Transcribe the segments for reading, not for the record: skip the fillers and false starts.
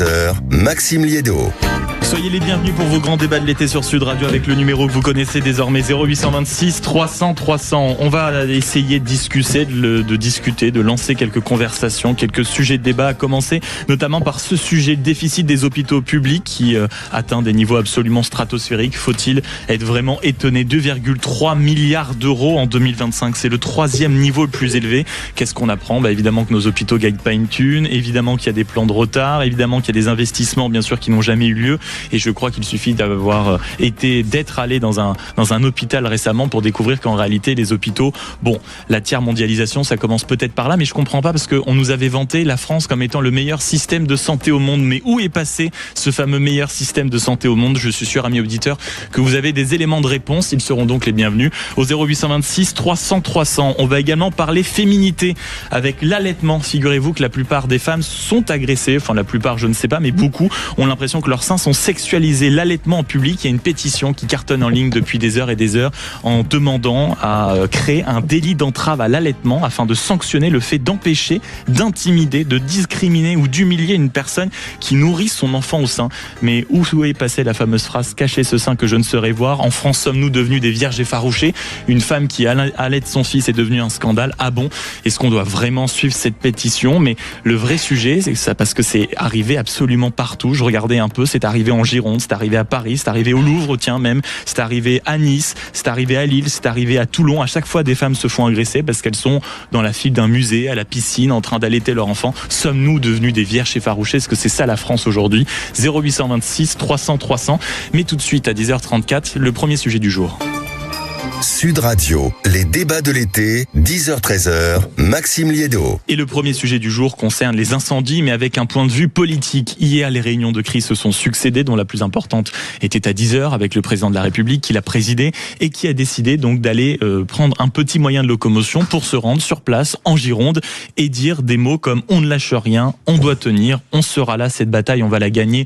13h, Maxime Liédo. Soyez les bienvenus pour vos grands débats de l'été sur Sud Radio avec le numéro que vous connaissez désormais, 0826 300 300. On va essayer de discuter, de lancer quelques conversations, quelques sujets de débat, à commencer notamment par ce sujet, le déficit des hôpitaux publics qui atteint des niveaux absolument stratosphériques. Faut-il être vraiment étonné? 2,3 milliards d'euros en 2025, c'est le troisième niveau le plus élevé. Qu'est-ce qu'on apprend? Évidemment que nos hôpitaux gagnent pas une thune, évidemment qu'il y a des plans de retard, évidemment qu'il y a des investissements bien sûr qui n'ont jamais eu lieu. Et je crois qu'il suffit d'être allé dans un hôpital récemment pour découvrir qu'en réalité les hôpitaux, la tiers mondialisation ça commence peut-être par là, mais je comprends pas parce qu'on nous avait vanté la France comme étant le meilleur système de santé au monde. Mais où est passé ce fameux meilleur système de santé au monde? Je suis sûr, amis auditeurs, que vous avez des éléments de réponse. Ils seront donc les bienvenus au 0826 300 300. On va également parler féminité avec l'allaitement. Figurez-vous que la plupart des femmes sont agressées, enfin la plupart je ne sais pas, mais beaucoup ont l'impression que leurs seins sont sexualisés. L'allaitement en public, il y a une pétition qui cartonne en ligne depuis des heures et des heures en demandant à créer un délit d'entrave à l'allaitement afin de sanctionner le fait d'empêcher, d'intimider, de discriminer ou d'humilier une personne qui nourrit son enfant au sein. Mais où est passée la fameuse phrase « Cachez ce sein que je ne saurais voir ». En France, sommes-nous devenus des vierges effarouchées? Une femme qui allaite son fils est devenue un scandale. Ah bon? Est-ce qu'on doit vraiment suivre cette pétition? Mais le vrai sujet, c'est ça, parce que c'est arrivé absolument partout. Je regardais un peu, c'est arrivé en Gironde, c'est arrivé à Paris, c'est arrivé au Louvre, c'est arrivé à Nice, c'est arrivé à Lille, c'est arrivé à Toulon. À chaque fois, des femmes se font agresser parce qu'elles sont dans la file d'un musée, à la piscine, en train d'allaiter leur enfant. Sommes-nous devenus des vierges effarouchées? Est-ce que c'est ça la France aujourd'hui? 0826 300 300. Mais tout de suite, à 10h34, le premier sujet du jour. Sud Radio, les débats de l'été, 10h-13h, Maxime Liédo. Et le premier sujet du jour concerne les incendies, mais avec un point de vue politique. Hier, les réunions de crise se sont succédées, dont la plus importante était à 10h avec le président de la République qui l'a présidé et qui a décidé donc d'aller prendre un petit moyen de locomotion pour se rendre sur place en Gironde et dire des mots comme « on ne lâche rien, on doit tenir, on sera là, cette bataille, on va la gagner ».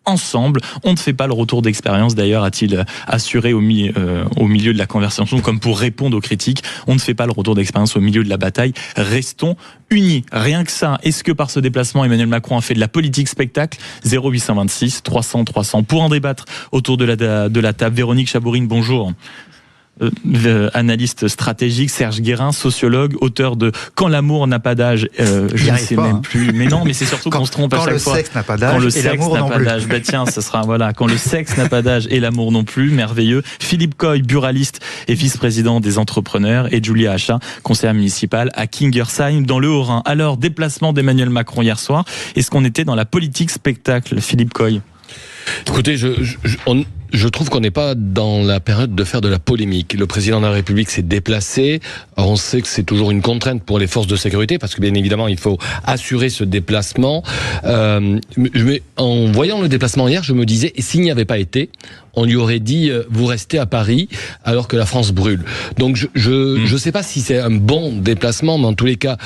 Ensemble, on ne fait pas le retour d'expérience, d'ailleurs a-t-il assuré au milieu de la conversation, comme pour répondre aux critiques. On ne fait pas le retour d'expérience au milieu de la bataille, restons unis. Rien que ça. Est-ce que par ce déplacement, Emmanuel Macron a fait de la politique spectacle? 0826 300 300. Pour en débattre autour de la table, Véronique Chabourine, bonjour. Analyste stratégique, Serge Guérin, sociologue, auteur de Quand l'amour n'a pas d'âge, je ne sais même plus. Mais non, mais c'est surtout qu'on se trompe à chaque fois. Quand le sexe n'a pas d'âge et l'amour non plus. Tiens, ça sera quand le sexe n'a pas d'âge et l'amour non plus, merveilleux. Philippe Coy, buraliste et vice-président des entrepreneurs, et Julia Achat, conseillère municipale à Kingersheim dans le Haut-Rhin. Alors, déplacement d'Emmanuel Macron hier soir. Est-ce qu'on était dans la politique spectacle, Philippe Coy? Écoutez, je trouve qu'on n'est pas dans la période de faire de la polémique. Le président de la République s'est déplacé. On sait que c'est toujours une contrainte pour les forces de sécurité parce que bien évidemment il faut assurer ce déplacement. Mais en voyant le déplacement hier, je me disais, et s'il n'y avait pas été, on lui aurait dit vous restez à Paris alors que la France brûle. Donc je sais pas si c'est un bon déplacement, mais en tous les cas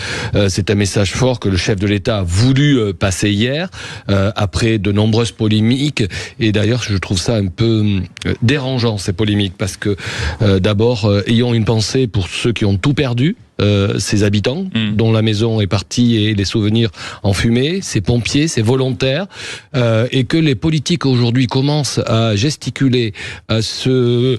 c'est un message fort que le chef de l'État a voulu passer hier après de nombreuses polémiques. Et d'ailleurs je trouve ça un peu dérangeant ces polémiques parce que d'abord ayons une pensée pour ceux qui ont tout perdu. Ces habitants dont la maison est partie et les souvenirs en fumée, ces pompiers, ces volontaires, et que les politiques aujourd'hui commencent à gesticuler, à se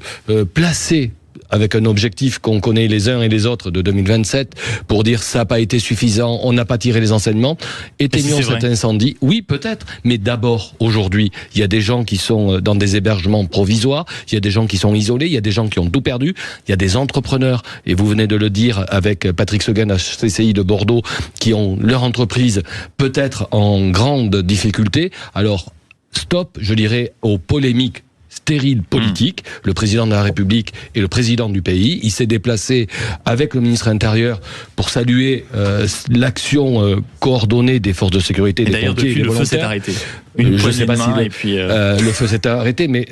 placer avec un objectif qu'on connaît les uns et les autres de 2027 pour dire ça n'a pas été suffisant, on n'a pas tiré les enseignements, éteignons cet incendie. Oui, peut-être, mais d'abord, aujourd'hui, il y a des gens qui sont dans des hébergements provisoires, il y a des gens qui sont isolés, il y a des gens qui ont tout perdu, il y a des entrepreneurs, et vous venez de le dire avec Patrick Seguin à CCI de Bordeaux, qui ont leur entreprise peut-être en grande difficulté. Alors, stop, je dirais, aux polémiques stérile politique. Le président de la République est le président du pays. Il s'est déplacé avec le ministre intérieur pour saluer l'action coordonnée des forces de sécurité, des pompiers et des volontaires. Le feu s'est arrêté. je sais pas si le feu s'est arrêté, mais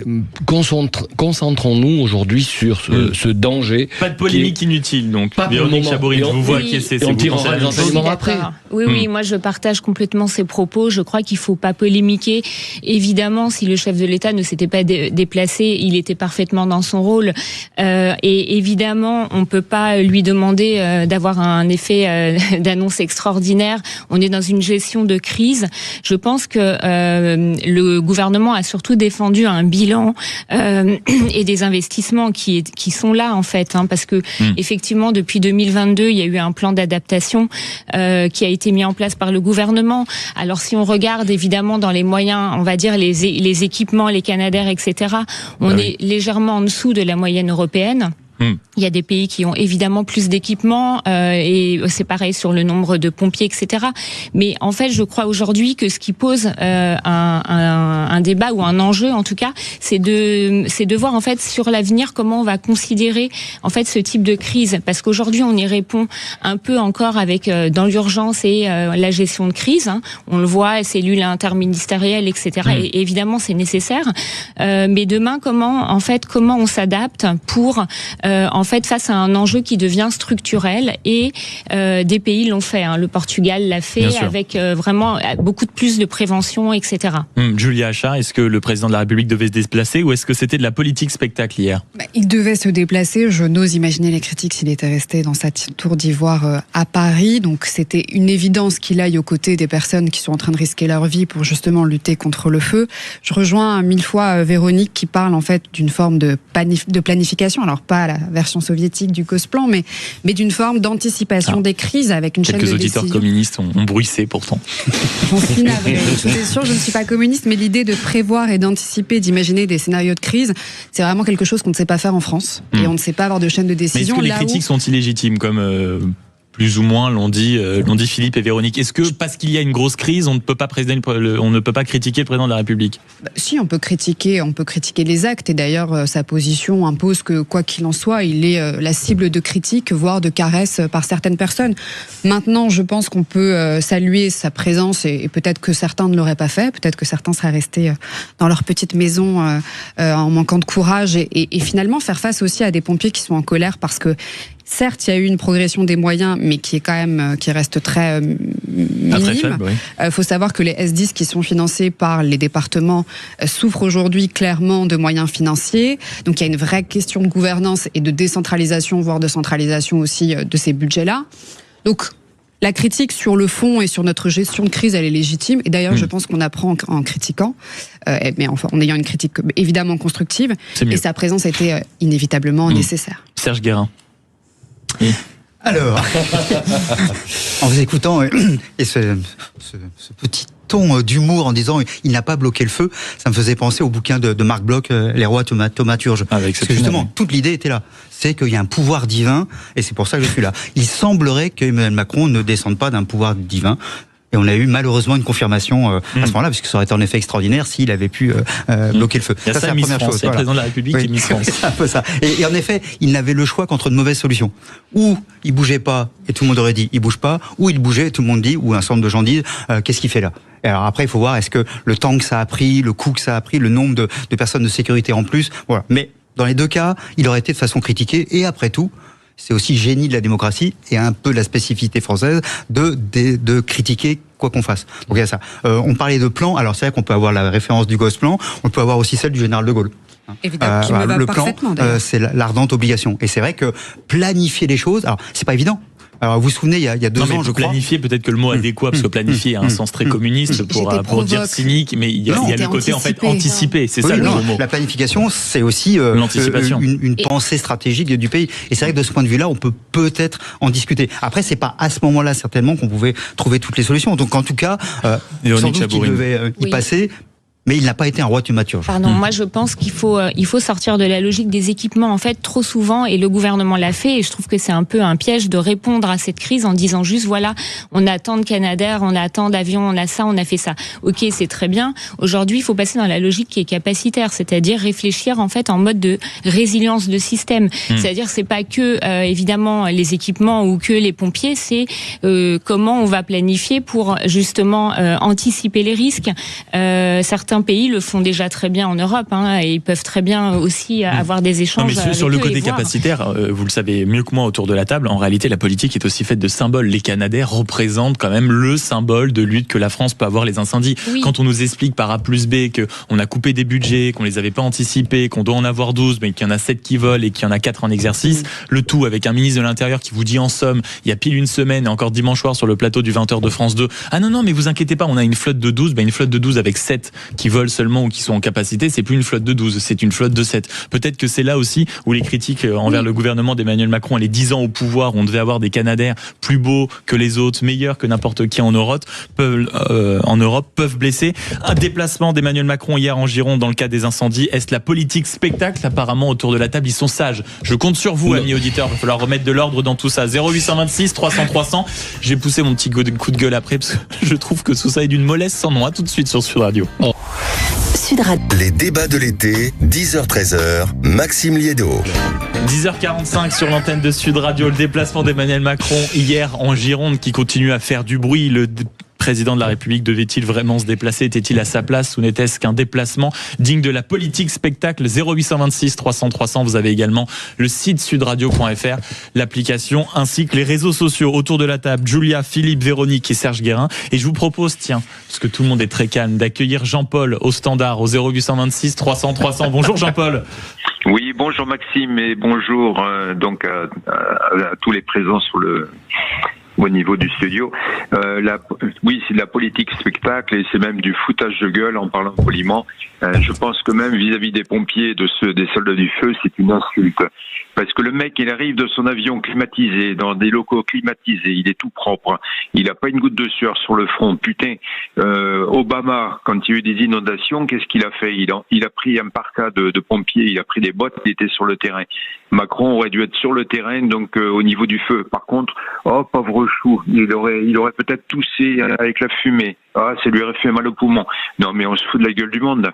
concentrons-nous aujourd'hui sur ce danger. Pas de polémique inutile, donc. Véronique Chabourine, je vous vois qui c'est. On tire les enseignements après. Oui, moi je partage complètement ces propos. Je crois qu'il faut pas polémiquer. Évidemment, si le chef de l'État ne s'était pas déplacé, il était parfaitement dans son rôle. Et évidemment, on peut pas lui demander d'avoir un effet d'annonce extraordinaire. On est dans une gestion de crise. Je pense que le gouvernement a surtout défendu un bilan et des investissements qui sont là en fait, parce que effectivement depuis 2022 il y a eu un plan d'adaptation qui a été mis en place par le gouvernement. Alors si on regarde évidemment dans les moyens, on va dire les équipements, les Canadair, etc. On est légèrement en dessous de la moyenne européenne. Il y a des pays qui ont évidemment plus d'équipements et c'est pareil sur le nombre de pompiers, etc. Mais en fait, je crois aujourd'hui que ce qui pose un débat ou un enjeu, en tout cas, c'est de voir en fait sur l'avenir comment on va considérer en fait ce type de crise. Parce qu'aujourd'hui, on y répond un peu encore avec dans l'urgence et la gestion de crise. On le voit, cellules interministérielles, etc. Et évidemment, c'est nécessaire. Mais demain, comment on s'adapte pour en fait face à un enjeu qui devient structurel et des pays l'ont fait. Le Portugal l'a fait avec vraiment beaucoup de plus de prévention, etc. Julia Achard, est-ce que le président de la République devait se déplacer ou est-ce que c'était de la politique spectacle hier ? Il devait se déplacer. Je n'ose imaginer les critiques s'il était resté dans sa tour d'ivoire à Paris. Donc c'était une évidence qu'il aille aux côtés des personnes qui sont en train de risquer leur vie pour justement lutter contre le feu. Je rejoins 1000 fois Véronique qui parle en fait d'une forme de planification. Alors pas la version soviétique du Gosplan, mais d'une forme d'anticipation des crises avec une chaîne de décision. Quelques auditeurs communistes ont bruissé pourtant. J'en suis navrée. C'est sûr, je ne suis pas communiste, mais l'idée de prévoir et d'anticiper, d'imaginer des scénarios de crise, c'est vraiment quelque chose qu'on ne sait pas faire en France. Et on ne sait pas avoir de chaîne de décision. Mais est-ce que les critiques sont illégitimes comme plus ou moins l'ont dit Philippe et Véronique. Est-ce que parce qu'il y a une grosse crise, on ne peut pas critiquer le président de la République ? Si, on peut critiquer les actes et d'ailleurs sa position impose que quoi qu'il en soit, il est la cible de critiques, voire de caresses par certaines personnes. Maintenant, je pense qu'on peut saluer sa présence et peut-être que certains ne l'auraient pas fait, peut-être que certains seraient restés dans leur petite maison en manquant de courage et finalement faire face aussi à des pompiers qui sont en colère parce que certes, il y a eu une progression des moyens, mais qui reste très minime. Faut savoir que les S10 qui sont financés par les départements souffrent aujourd'hui clairement de moyens financiers. Donc il y a une vraie question de gouvernance et de décentralisation, voire de centralisation aussi de ces budgets-là. Donc la critique sur le fond et sur notre gestion de crise, elle est légitime. Et d'ailleurs, je pense qu'on apprend en critiquant, mais enfin, en ayant une critique évidemment constructive. Et sa présence était inévitablement nécessaire. Serge Guérin. Alors, en vous écoutant, et ce petit ton d'humour en disant il n'a pas bloqué le feu, ça me faisait penser au bouquin de Marc Bloch, Les rois thaumaturges. Parce que justement, toute l'idée était là. C'est qu'il y a un pouvoir divin, et c'est pour ça que je suis là. Il semblerait qu'Emmanuel Macron ne descende pas d'un pouvoir divin. Et on a eu malheureusement une confirmation à ce moment-là, puisque ça aurait été en effet extraordinaire s'il avait pu bloquer le feu. Ça, c'est la première chose. C'est le président de la République qui est Miss France. C'est un peu ça. Et en effet, il n'avait le choix qu'entre de mauvaises solutions. Ou il bougeait pas, et tout le monde aurait dit il bouge pas, ou il bougeait, et tout le monde dit, ou un certain nombre de gens disent qu'est-ce qu'il fait là. Et alors après, il faut voir est-ce que le temps que ça a pris, le coût que ça a pris, le nombre de personnes de sécurité en plus. Voilà. Mais dans les deux cas, il aurait été de façon critiquée. Et après tout, c'est aussi génie de la démocratie et un peu la spécificité française de critiquer quoi qu'on fasse. Donc il y a ça. On parlait de plan. Alors c'est vrai qu'on peut avoir la référence du Gosplan. On peut avoir aussi celle du général de Gaulle. Évidemment, qui me va le plan, c'est l'ardente obligation. Et c'est vrai que planifier les choses, alors c'est pas évident. Alors vous vous souvenez, il y a 2 ans, je crois. Planifier, peut-être que le mot adéquat, parce que planifier a un sens très communiste pour dire cynique, mais il y a le côté en fait anticipé. C'est ça le gros mot. La planification, c'est aussi une pensée stratégique du pays. Et c'est vrai que de ce point de vue-là, on peut peut-être en discuter. Après, c'est pas à ce moment-là certainement qu'on pouvait trouver toutes les solutions. Donc en tout cas, sans doute qu'il devait y passer. Mais il n'a pas été un roi thaumaturge. Pardon, moi je pense qu'il faut sortir de la logique des équipements. En fait, trop souvent, et le gouvernement l'a fait, et je trouve que c'est un peu un piège de répondre à cette crise en disant juste voilà, on a tant de Canadair, on a tant d'avions, on a ça, on a fait ça. Ok, c'est très bien. Aujourd'hui, il faut passer dans la logique qui est capacitaire, c'est-à-dire réfléchir en fait en mode de résilience de système. C'est-à-dire c'est pas que évidemment les équipements ou que les pompiers, c'est comment on va planifier pour justement anticiper les risques. Certains pays le font déjà très bien en Europe, et ils peuvent très bien aussi avoir des échanges. Non, mais sur le côté capacitaire, vous le savez mieux que moi autour de la table, en réalité la politique est aussi faite de symboles. Les Canadair représentent quand même le symbole de lutte que la France peut avoir les incendies. Oui. Quand on nous explique par A plus B qu'on a coupé des budgets, qu'on les avait pas anticipés, qu'on doit en avoir 12, mais qu'il y en a 7 qui volent et qu'il y en a 4 en exercice, le tout avec un ministre de l'Intérieur qui vous dit en somme, il y a pile une semaine et encore dimanche soir sur le plateau du 20h de France 2, ah non, mais vous inquiétez pas, on a une flotte de 12, une flotte de 12 avec 7 qui volent seulement ou qui sont en capacité, c'est plus une flotte de 12, c'est une flotte de 7. Peut-être que c'est là aussi où les critiques envers le gouvernement d'Emmanuel Macron, les 10 ans au pouvoir, on devait avoir des Canadair plus beaux que les autres, meilleurs que n'importe qui en Europe, peuvent blesser. Un déplacement d'Emmanuel Macron hier en Gironde dans le cas des incendies, est-ce la politique spectacle? Apparemment autour de la table, ils sont sages. Je compte sur vous, amis auditeurs, il va falloir remettre de l'ordre dans tout ça. 0826 300 300. J'ai poussé mon petit coup de gueule après parce que je trouve que tout ça est d'une mollesse sans nom. À tout de suite sur Sud Radio. Sud Radio. Les débats de l'été, 10h-13h, Maxime Liédot. 10h45 sur l'antenne de Sud Radio, le déplacement d'Emmanuel Macron hier en Gironde qui continue à faire du bruit. Le président de la République devait-il vraiment se déplacer? Était-il à sa place ou n'était-ce qu'un déplacement digne de la politique spectacle? 0826 300 300. Vous avez également le site sudradio.fr, l'application ainsi que les réseaux sociaux. Autour de la table, Julia, Philippe, Véronique et Serge Guérin. Et je vous propose, tiens, parce que tout le monde est très calme, d'accueillir Jean-Paul au standard au 0826 300 300. Bonjour Jean-Paul. Oui, bonjour Maxime et bonjour donc à tous les présents au niveau du studio. Oui, c'est de la politique spectacle et c'est même du foutage de gueule en parlant poliment. Je pense que même vis-à-vis des pompiers, des soldats du feu, c'est une insulte. Parce que le mec, il arrive de son avion climatisé, dans des locaux climatisés, il est tout propre, il a pas une goutte de sueur sur le front. Putain, Obama, quand il y a eu des inondations, qu'est-ce qu'il a fait? Il a pris un parka de pompiers, il a pris des bottes, il était sur le terrain. Macron aurait dû être sur le terrain, donc au niveau du feu. Par contre, oh pauvre chou, il aurait peut-être toussé avec la fumée. Ah, ça lui aurait fait mal au poumon. Non, mais on se fout de la gueule du monde.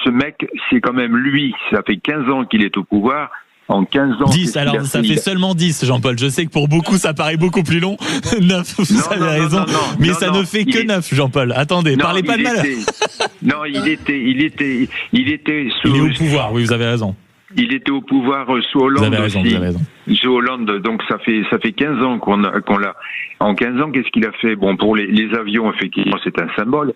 Ce mec, c'est quand même lui, ça fait 15 ans qu'il est au pouvoir. En 15 ans... 10, alors ça fait seulement 10, Jean-Paul. Je sais que pour beaucoup, ça paraît beaucoup plus long. 9, vous avez raison. Mais ça ne fait que 9, Jean-Paul. Attendez, parlez pas de malheur. Non, il était sous... Il est au pouvoir, oui, vous avez raison. Il était au pouvoir sous Hollande. Vous avez raison, aussi. Vous avez raison. Sous Hollande, donc ça fait 15 ans qu'on l'a. En 15 ans, qu'est-ce qu'il a fait? Bon, pour les avions, effectivement, c'est un symbole.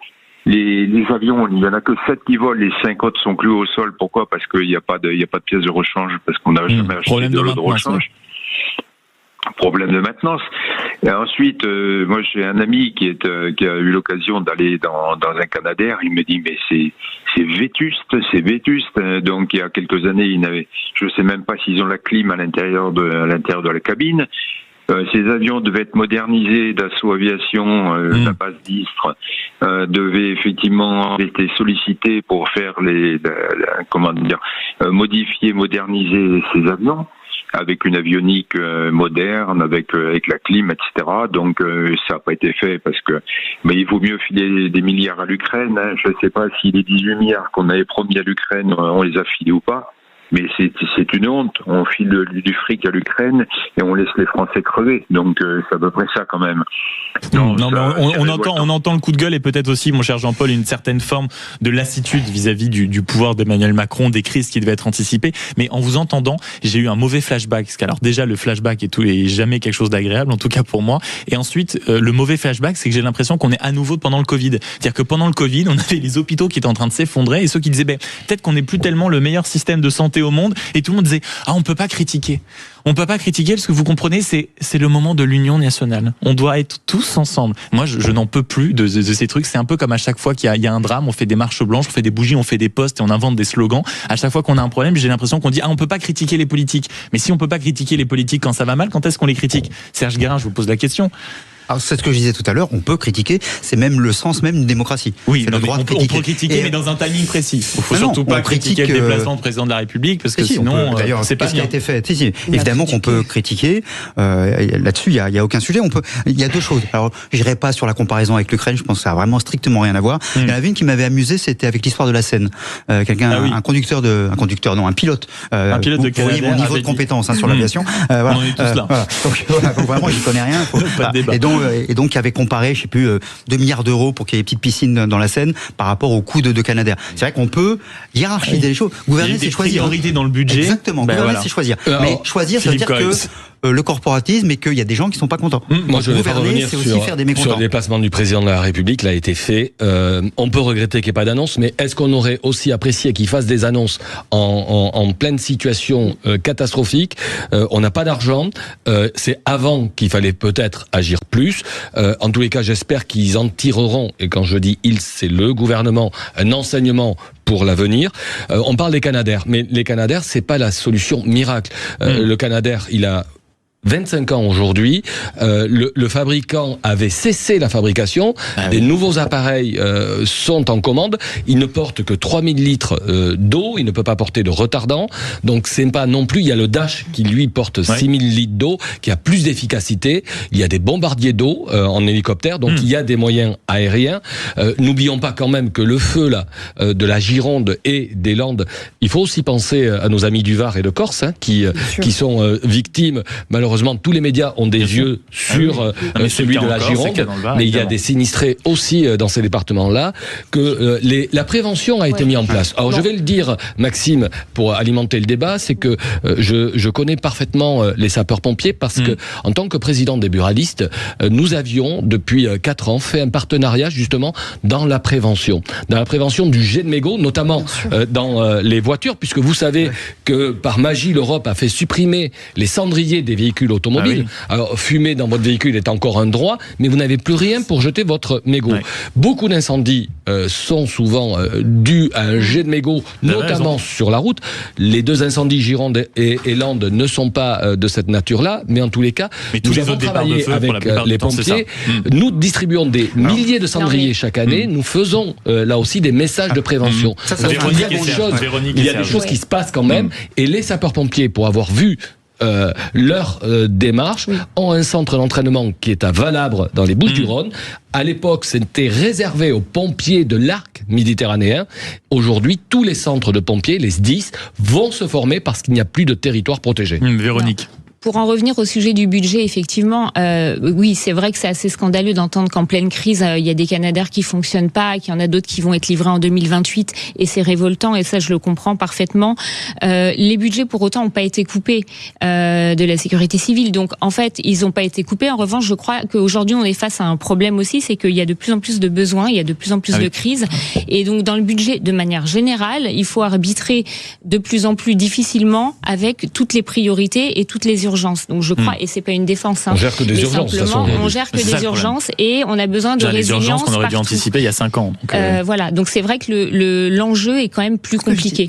Les avions, il y en a que 7 qui volent, les 5 autres sont cloués au sol. Pourquoi? Parce qu'il n'y a pas de pièces de rechange, parce qu'on n'a jamais acheté de l'eau de rechange. Problème de maintenance. Et ensuite, moi j'ai un ami qui a eu l'occasion d'aller dans un Canadair. Il me dit mais c'est vétuste. Donc il y a quelques années, je sais même pas s'ils ont la clim à l'intérieur de la cabine. Ces avions devaient être modernisés. Dassault Aviation, la base d'Istres, devait effectivement être sollicité pour faire modifier, moderniser ces avions avec une avionique moderne, avec la clim, etc. Donc ça n'a pas été fait parce que il vaut mieux filer des milliards à l'Ukraine. Hein. Je ne sais pas si les 18 milliards qu'on avait promis à l'Ukraine, on les a filés ou pas. Mais c'est une honte. On file du fric à l'Ukraine et on laisse les Français crever. Donc c'est à peu près ça quand même. Non, mais on entend le coup de gueule et peut-être aussi, mon cher Jean-Paul, une certaine forme de lassitude vis-à-vis du pouvoir d'Emmanuel Macron, des crises qui devaient être anticipées. Mais en vous entendant, j'ai eu un mauvais flashback. Parce qu'alors déjà le flashback est jamais quelque chose d'agréable, en tout cas pour moi. Et ensuite, le mauvais flashback, c'est que j'ai l'impression qu'on est à nouveau pendant le Covid. C'est-à-dire que pendant le Covid, on avait les hôpitaux qui étaient en train de s'effondrer et ceux qui disaient peut-être qu'on n'est plus tellement le meilleur système de santé au monde, et tout le monde disait on peut pas critiquer parce que vous comprenez, c'est le moment de l'union nationale, on doit être tous ensemble. Moi je n'en peux plus de ces trucs. C'est un peu comme à chaque fois qu'il y a un drame, on fait des marches blanches, on fait des bougies, on fait des posts et on invente des slogans. À chaque fois qu'on a un problème, j'ai l'impression qu'on dit on peut pas critiquer les politiques. Mais si on peut pas critiquer les politiques quand ça va mal, quand est-ce qu'on les critique? Serge Guérin, je vous pose la question. Alors, c'est ce que je disais tout à l'heure, on peut critiquer, c'est même le sens même d'une démocratie. Oui, c'est le droit on peut critiquer, mais dans un timing précis. Il ne faut surtout pas critiquer le déplacement du président de la République, parce que sinon, d'ailleurs, c'est pas ce qui a été fait. Évidemment qu'on peut critiquer. Là-dessus, il y a aucun sujet. Il y a deux choses. Alors, j'irai pas sur la comparaison avec l'Ukraine. Je pense que ça a vraiment strictement rien à voir. Il y en avait une qui m'avait amusé, c'était avec l'histoire de la Seine. Un pilote. Un pilote de Canadair. Vous voyez mon niveau de compétence sur l'aviation. Voilà. On est tous là. Voilà. Donc vraiment, j'y connais rien. Pas de débat. Et donc, qui avait comparé, je sais plus, 2 milliards d'euros pour qu'il y ait des petites piscines dans la Seine par rapport au coût de Canadair. C'est vrai qu'on peut hiérarchiser les choses. Gouverner, c'est choisir. Il y a des priorités dans le budget. Exactement. Gouverner, c'est choisir. Mais choisir, ça veut dire que le corporatisme et qu'il y a des gens qui sont pas contents. Moi, je vais pas revenir sur le déplacement du président de la République. L'a été fait. On peut regretter qu'il n'y ait pas d'annonce, mais est-ce qu'on aurait aussi apprécié qu'il fasse des annonces en pleine situation catastrophique? On n'a pas d'argent. C'est avant qu'il fallait peut-être agir plus. En tous les cas, j'espère qu'ils en tireront, et quand je dis ils, c'est le gouvernement, un enseignement pour l'avenir. On parle des Canadair, mais les Canadair, c'est pas la solution miracle. Le Canadair, il a 25 ans aujourd'hui, le fabricant avait cessé la fabrication, des nouveaux appareils sont en commande, il ne porte que 3000 litres d'eau, il ne peut pas porter de retardant, donc c'est pas non plus, il y a le Dash qui lui porte 6000 litres d'eau, qui a plus d'efficacité, il y a des bombardiers d'eau en hélicoptère, donc il y a des moyens aériens. N'oublions pas quand même que le feu là de la Gironde et des Landes, il faut aussi penser à nos amis du Var et de Corse, qui sont victimes, malheureusement tous les médias ont des yeux sur celui de la Gironde, mais il y a des sinistrés aussi dans ces départements-là, que la prévention a été mise en place. Alors je vais le dire, Maxime, pour alimenter le débat, c'est que je connais parfaitement les sapeurs-pompiers parce que en tant que président des buralistes, nous avions depuis 4 ans fait un partenariat justement dans la prévention du jet de mégots, notamment dans les voitures, puisque vous savez que par magie l'Europe a fait supprimer les cendriers des véhicules automobiles. Alors, fumer dans votre véhicule est encore un droit, mais vous n'avez plus rien pour jeter votre mégot. Beaucoup d'incendies sont souvent dus à un jet de mégot, notamment sur la route. Les 2 incendies Gironde et Landes ne sont pas de cette nature-là, mais en tous les cas, nous avons travaillé avec les pompiers. Nous distribuons des milliers de cendriers chaque année. Nous faisons là aussi des messages de prévention. Il y a des choses qui se passent quand même, et les sapeurs-pompiers, pour avoir vu leur démarche, ont un centre d'entraînement qui est à Valabre dans les Bouches-du-Rhône. À l'époque, c'était réservé aux pompiers de l'arc méditerranéen. Aujourd'hui, tous les centres de pompiers, les SDIS, vont se former parce qu'il n'y a plus de territoire protégé. Véronique. Pour en revenir au sujet du budget, effectivement, oui, c'est vrai que c'est assez scandaleux d'entendre qu'en pleine crise, il y a des Canadair qui fonctionnent pas, qu'il y en a d'autres qui vont être livrés en 2028, et c'est révoltant, et ça, je le comprends parfaitement. Les budgets, pour autant, n'ont pas été coupés de la sécurité civile. Donc, en fait, ils n'ont pas été coupés. En revanche, je crois qu'aujourd'hui, on est face à un problème aussi, c'est qu'il y a de plus en plus de besoins, il y a de plus en plus de crises. Et donc, dans le budget, de manière générale, il faut arbitrer de plus en plus difficilement avec toutes les priorités et toutes les urgences. Donc je crois, et c'est pas une défense. On gère que des urgences. On gère que des urgences et on a besoin de résilience. Les urgences qu'on aurait dû anticiper il y a 5 ans. Donc voilà, donc c'est vrai que l'enjeu est quand même plus compliqué.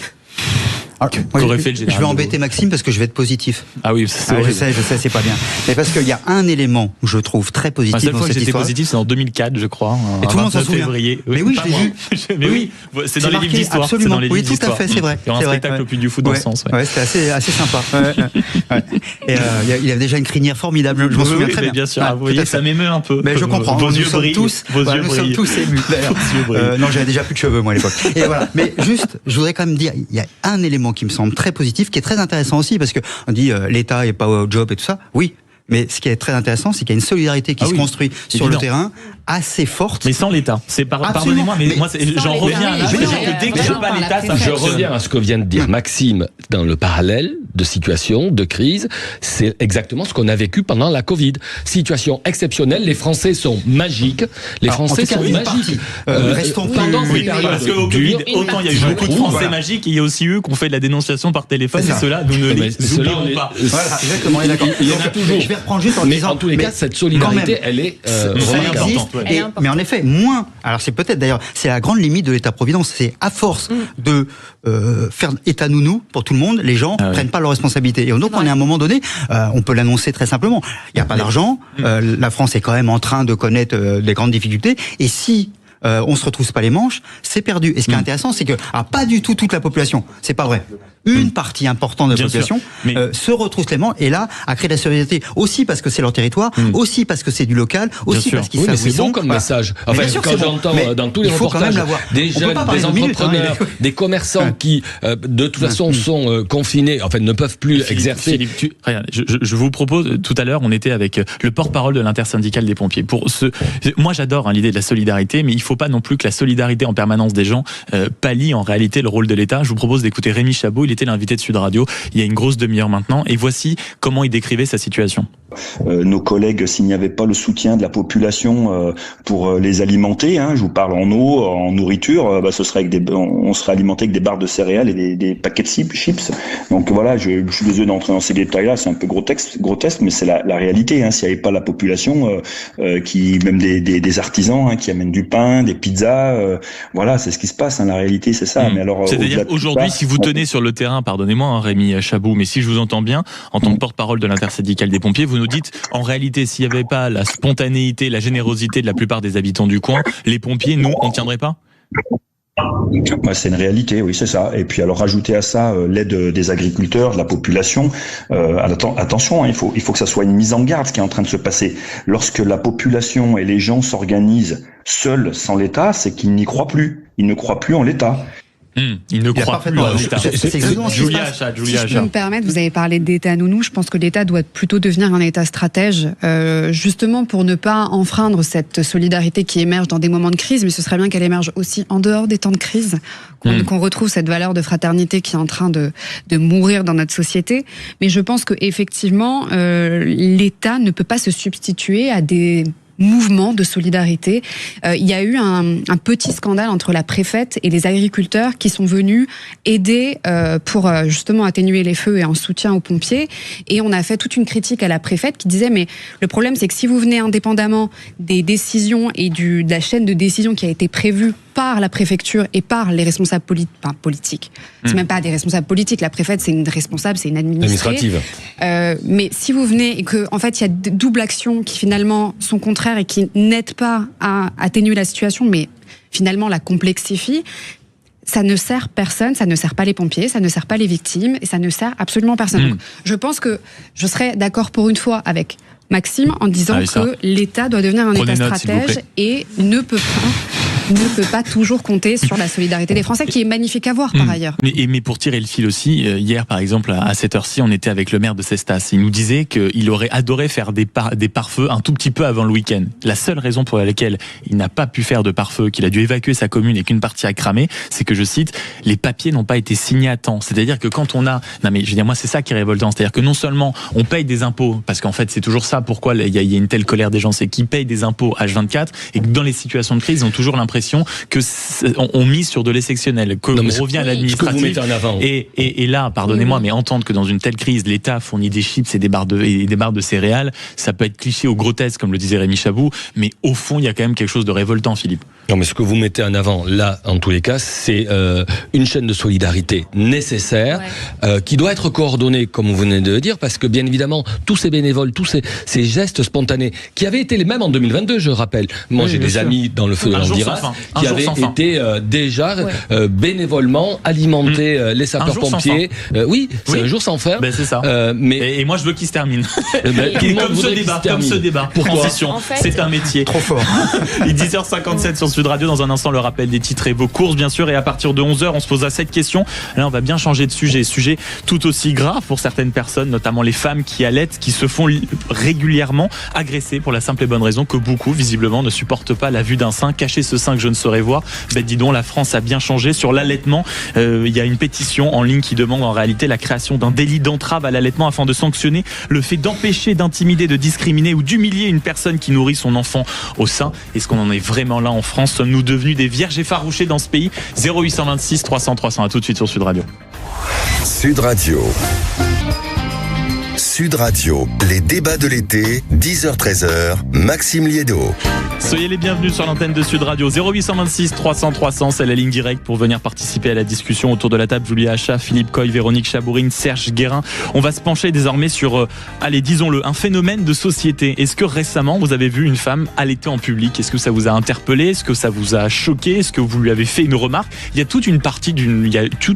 Je vais embêter Maxime parce que je vais être positif. Ah oui, je sais, c'est pas bien. Mais parce qu'il y a un élément où je trouve très positif dans cette histoire. La seule fois que j'étais positif, c'est en 2004, je crois. Et tout le monde s'en souvient. Mais oui, je l'ai vu. Mais oui, c'est dans les livres d'histoire. Absolument. Oui, tout à fait, c'est vrai. Il y a un spectacle au Puy du Fou dans ce sens. Ouais, c'était assez sympa. Et il y avait déjà une crinière formidable. Je m'en souviens très bien. Bien sûr. Vous voyez, ça m'émeut un peu. Mais je comprends. Vos yeux brillent. Nous sommes tous émus. Non, j'avais déjà plus de cheveux moi à l'époque. Et voilà. Mais juste, je voudrais quand même dire, il y a un élément qui me semble très positif, qui est très intéressant aussi, parce que on dit l'État est pas au job et tout ça. Oui. Mais ce qui est très intéressant, c'est qu'il y a une solidarité qui se construit sur le terrain assez forte. Mais sans l'État. Pardonnez-moi, mais moi, j'en reviens. Dès que je pas l'État, ça je reviens à ce que vient de dire Maxime dans le parallèle de situation, de crise. C'est exactement ce qu'on a vécu pendant la Covid. Situation exceptionnelle. Les Français sont magiques. Restons pendant ces périodes. Parce qu'au Covid, autant il y a eu beaucoup de Français magiques, et il y a aussi eux qui ont fait de la dénonciation par téléphone. Et ceux-là, nous ne les oublions pas. Voilà, exactement. Il y en a toujours. Je vais reprendre juste en disant. Mais en tous les cas, cette solidarité, elle est remarquable. Mais en effet, moins. Alors c'est peut-être d'ailleurs, c'est la grande limite de l'État-providence. C'est à force de faire État nounou pour tout le monde, les gens prennent pas leur responsabilités. Et donc, on est à un moment donné, on peut l'annoncer très simplement. Il n'y a pas d'argent. La France est quand même en train de connaître des grandes difficultés. Et si on se retrousse pas les manches, c'est perdu. Et ce qui est intéressant, c'est que pas du tout toute la population, c'est pas vrai. Une partie importante de la population se retrousse les manches et là a créé de la solidarité aussi parce que c'est leur territoire, aussi parce que c'est du local, aussi parce qu'ils savent où ils sont. C'est bon comme message. Enfin, quand j'entends dans tous les reportages des jeunes, des entrepreneurs, des commerçants qui de toute façon sont confinés, en fait ne peuvent plus exercer. Philippe, je vous propose, tout à l'heure on était avec le porte-parole de l'intersyndicale des pompiers. Moi j'adore l'idée de la solidarité, mais il faut pas non plus que la solidarité en permanence des gens pallie en réalité le rôle de l'État. Je vous propose d'écouter Rémi Chabot. Il était l'invité de Sud Radio il y a une grosse demi-heure maintenant, et voici comment il décrivait sa situation. Nos collègues, s'il n'y avait pas le soutien de la population pour les alimenter, je vous parle en eau, en nourriture, ce serait on serait alimenté avec des barres de céréales et des paquets de chips. Donc voilà, je suis désolé d'entrer dans ces détails-là, c'est un peu grotesque, mais c'est la réalité. S'il n'y avait pas la population, même des artisans qui amènent du pain, des pizzas, voilà, c'est ce qui se passe. La réalité, c'est ça. Mais alors, c'est-à-dire aujourd'hui, si vous tenez sur le terrain, pardonnez-moi, Rémi Chabot, mais si je vous entends bien, en tant que porte-parole de l'intersyndicale des pompiers, vous nous dites, en réalité, s'il n'y avait pas la spontanéité, la générosité de la plupart des habitants du coin, les pompiers, nous, on ne tiendrait pas ? C'est une réalité, oui, c'est ça. Et puis alors rajouter à ça l'aide des agriculteurs, de la population. Attention, il faut que ça soit une mise en garde ce qui est en train de se passer. Lorsque la population et les gens s'organisent seuls sans l'État, c'est qu'ils n'y croient plus. Ils ne croient plus en l'État. Il ne croit plus à l'État. Julia, si je peux me permettre, vous avez parlé d'État nounou. Je pense que l'État doit plutôt devenir un État stratège, justement pour ne pas enfreindre cette solidarité qui émerge dans des moments de crise, mais ce serait bien qu'elle émerge aussi en dehors des temps de crise, qu'on retrouve cette valeur de fraternité qui est en train de mourir dans notre société. Mais je pense que effectivement, l'État ne peut pas se substituer à des mouvement de solidarité. Il y a eu un petit scandale entre la préfète et les agriculteurs qui sont venus aider pour justement atténuer les feux et en soutien aux pompiers. Et on a fait toute une critique à la préfète qui disait mais le problème c'est que si vous venez indépendamment des décisions et de la chaîne de décision qui a été prévue par la préfecture et par les responsables politiques. C'est même pas des responsables politiques. La préfète, c'est une responsable, c'est une administrative. Mais si vous venez et que, en fait, il y a double action qui finalement sont contraires et qui n'aident pas à atténuer la situation, mais finalement la complexifient, ça ne sert personne, ça ne sert pas les pompiers, ça ne sert pas les victimes et ça ne sert absolument personne. Donc, je pense que je serais d'accord pour une fois avec Maxime en disant que l'État doit devenir un État stratège et ne peut pas toujours compter sur la solidarité des Français, qui est magnifique à voir par ailleurs. Mais pour tirer le fil aussi, hier par exemple à cette heure-ci, on était avec le maire de Cestas. Il nous disait qu'il aurait adoré faire des pare-feux un tout petit peu avant le week-end. La seule raison pour laquelle il n'a pas pu faire de pare-feu, qu'il a dû évacuer sa commune et qu'une partie a cramé, c'est que, je cite, les papiers n'ont pas été signés à temps. C'est-à-dire que quand on a... Non mais je veux dire, moi c'est ça qui est révoltant. C'est-à-dire que non seulement on paye des impôts, parce qu'en fait c'est toujours ça, pourquoi il y a une telle colère des gens, c'est qu'ils payent des impôts H24 et que dans les situations de crise, ils ont toujours l'impression que on mise sur de l'exceptionnel, qu'on revient à l'administratif. Et là, pardonnez-moi, mais entendre que dans une telle crise, l'État fournit des chips et des barres de céréales, ça peut être cliché ou grotesque, comme le disait Rémi Chabot, mais au fond, il y a quand même quelque chose de révoltant, Philippe. Non, mais ce que vous mettez en avant, là, en tous les cas, c'est une chaîne de solidarité nécessaire, qui doit être coordonnée, comme vous venez de le dire, parce que, bien évidemment, tous ces bénévoles, tous ces gestes spontanés, qui avaient été les mêmes en 2022, je rappelle. Moi, j'ai des amis dans le feu de l'Andiras, qui avaient été déjà bénévolement alimenter les sapeurs-pompiers. Oui, c'est un jour sans fin. Ben, c'est ça. Et moi, je veux qu'il se termine. Comme ce débat. Pourquoi ? C'est un métier. Trop fort. Il est 10h57 sur Sud Radio. Dans un instant, le rappel des titres et vos courses, bien sûr. Et à partir de 11h, on se posera cette question. Là, on va bien changer de sujet. Sujet tout aussi grave pour certaines personnes, notamment les femmes qui allaitent, qui se font régulièrement agresser pour la simple et bonne raison que beaucoup, visiblement, ne supportent pas la vue d'un sein. Cacher ce sein que je ne saurais voir. Ben, dis donc, la France a bien changé. Sur l'allaitement, il y a une pétition en ligne qui demande en réalité la création d'un délit d'entrave à l'allaitement afin de sanctionner le fait d'empêcher, d'intimider, de discriminer ou d'humilier une personne qui nourrit son enfant au sein. Est-ce qu'on en est vraiment là en France ? Sommes-nous devenus des vierges effarouchées dans ce pays ? 0826 300 300. À tout de suite sur Sud Radio. Sud Radio. Sud Radio, les débats de l'été, 10h-13h, Maxime Liédo. Soyez les bienvenus sur l'antenne de Sud Radio. 0826 300 300, c'est la ligne directe pour venir participer à la discussion autour de la table. Julia Achat, Philippe Coy, Véronique Chabourine, Serge Guérin. On va se pencher désormais sur, allez, disons-le, un phénomène de société. Est-ce que récemment vous avez vu une femme allaiter en public? Est-ce que ça vous a interpellé? Est-ce que ça vous a choqué? Est-ce que vous lui avez fait une remarque? Il y a toute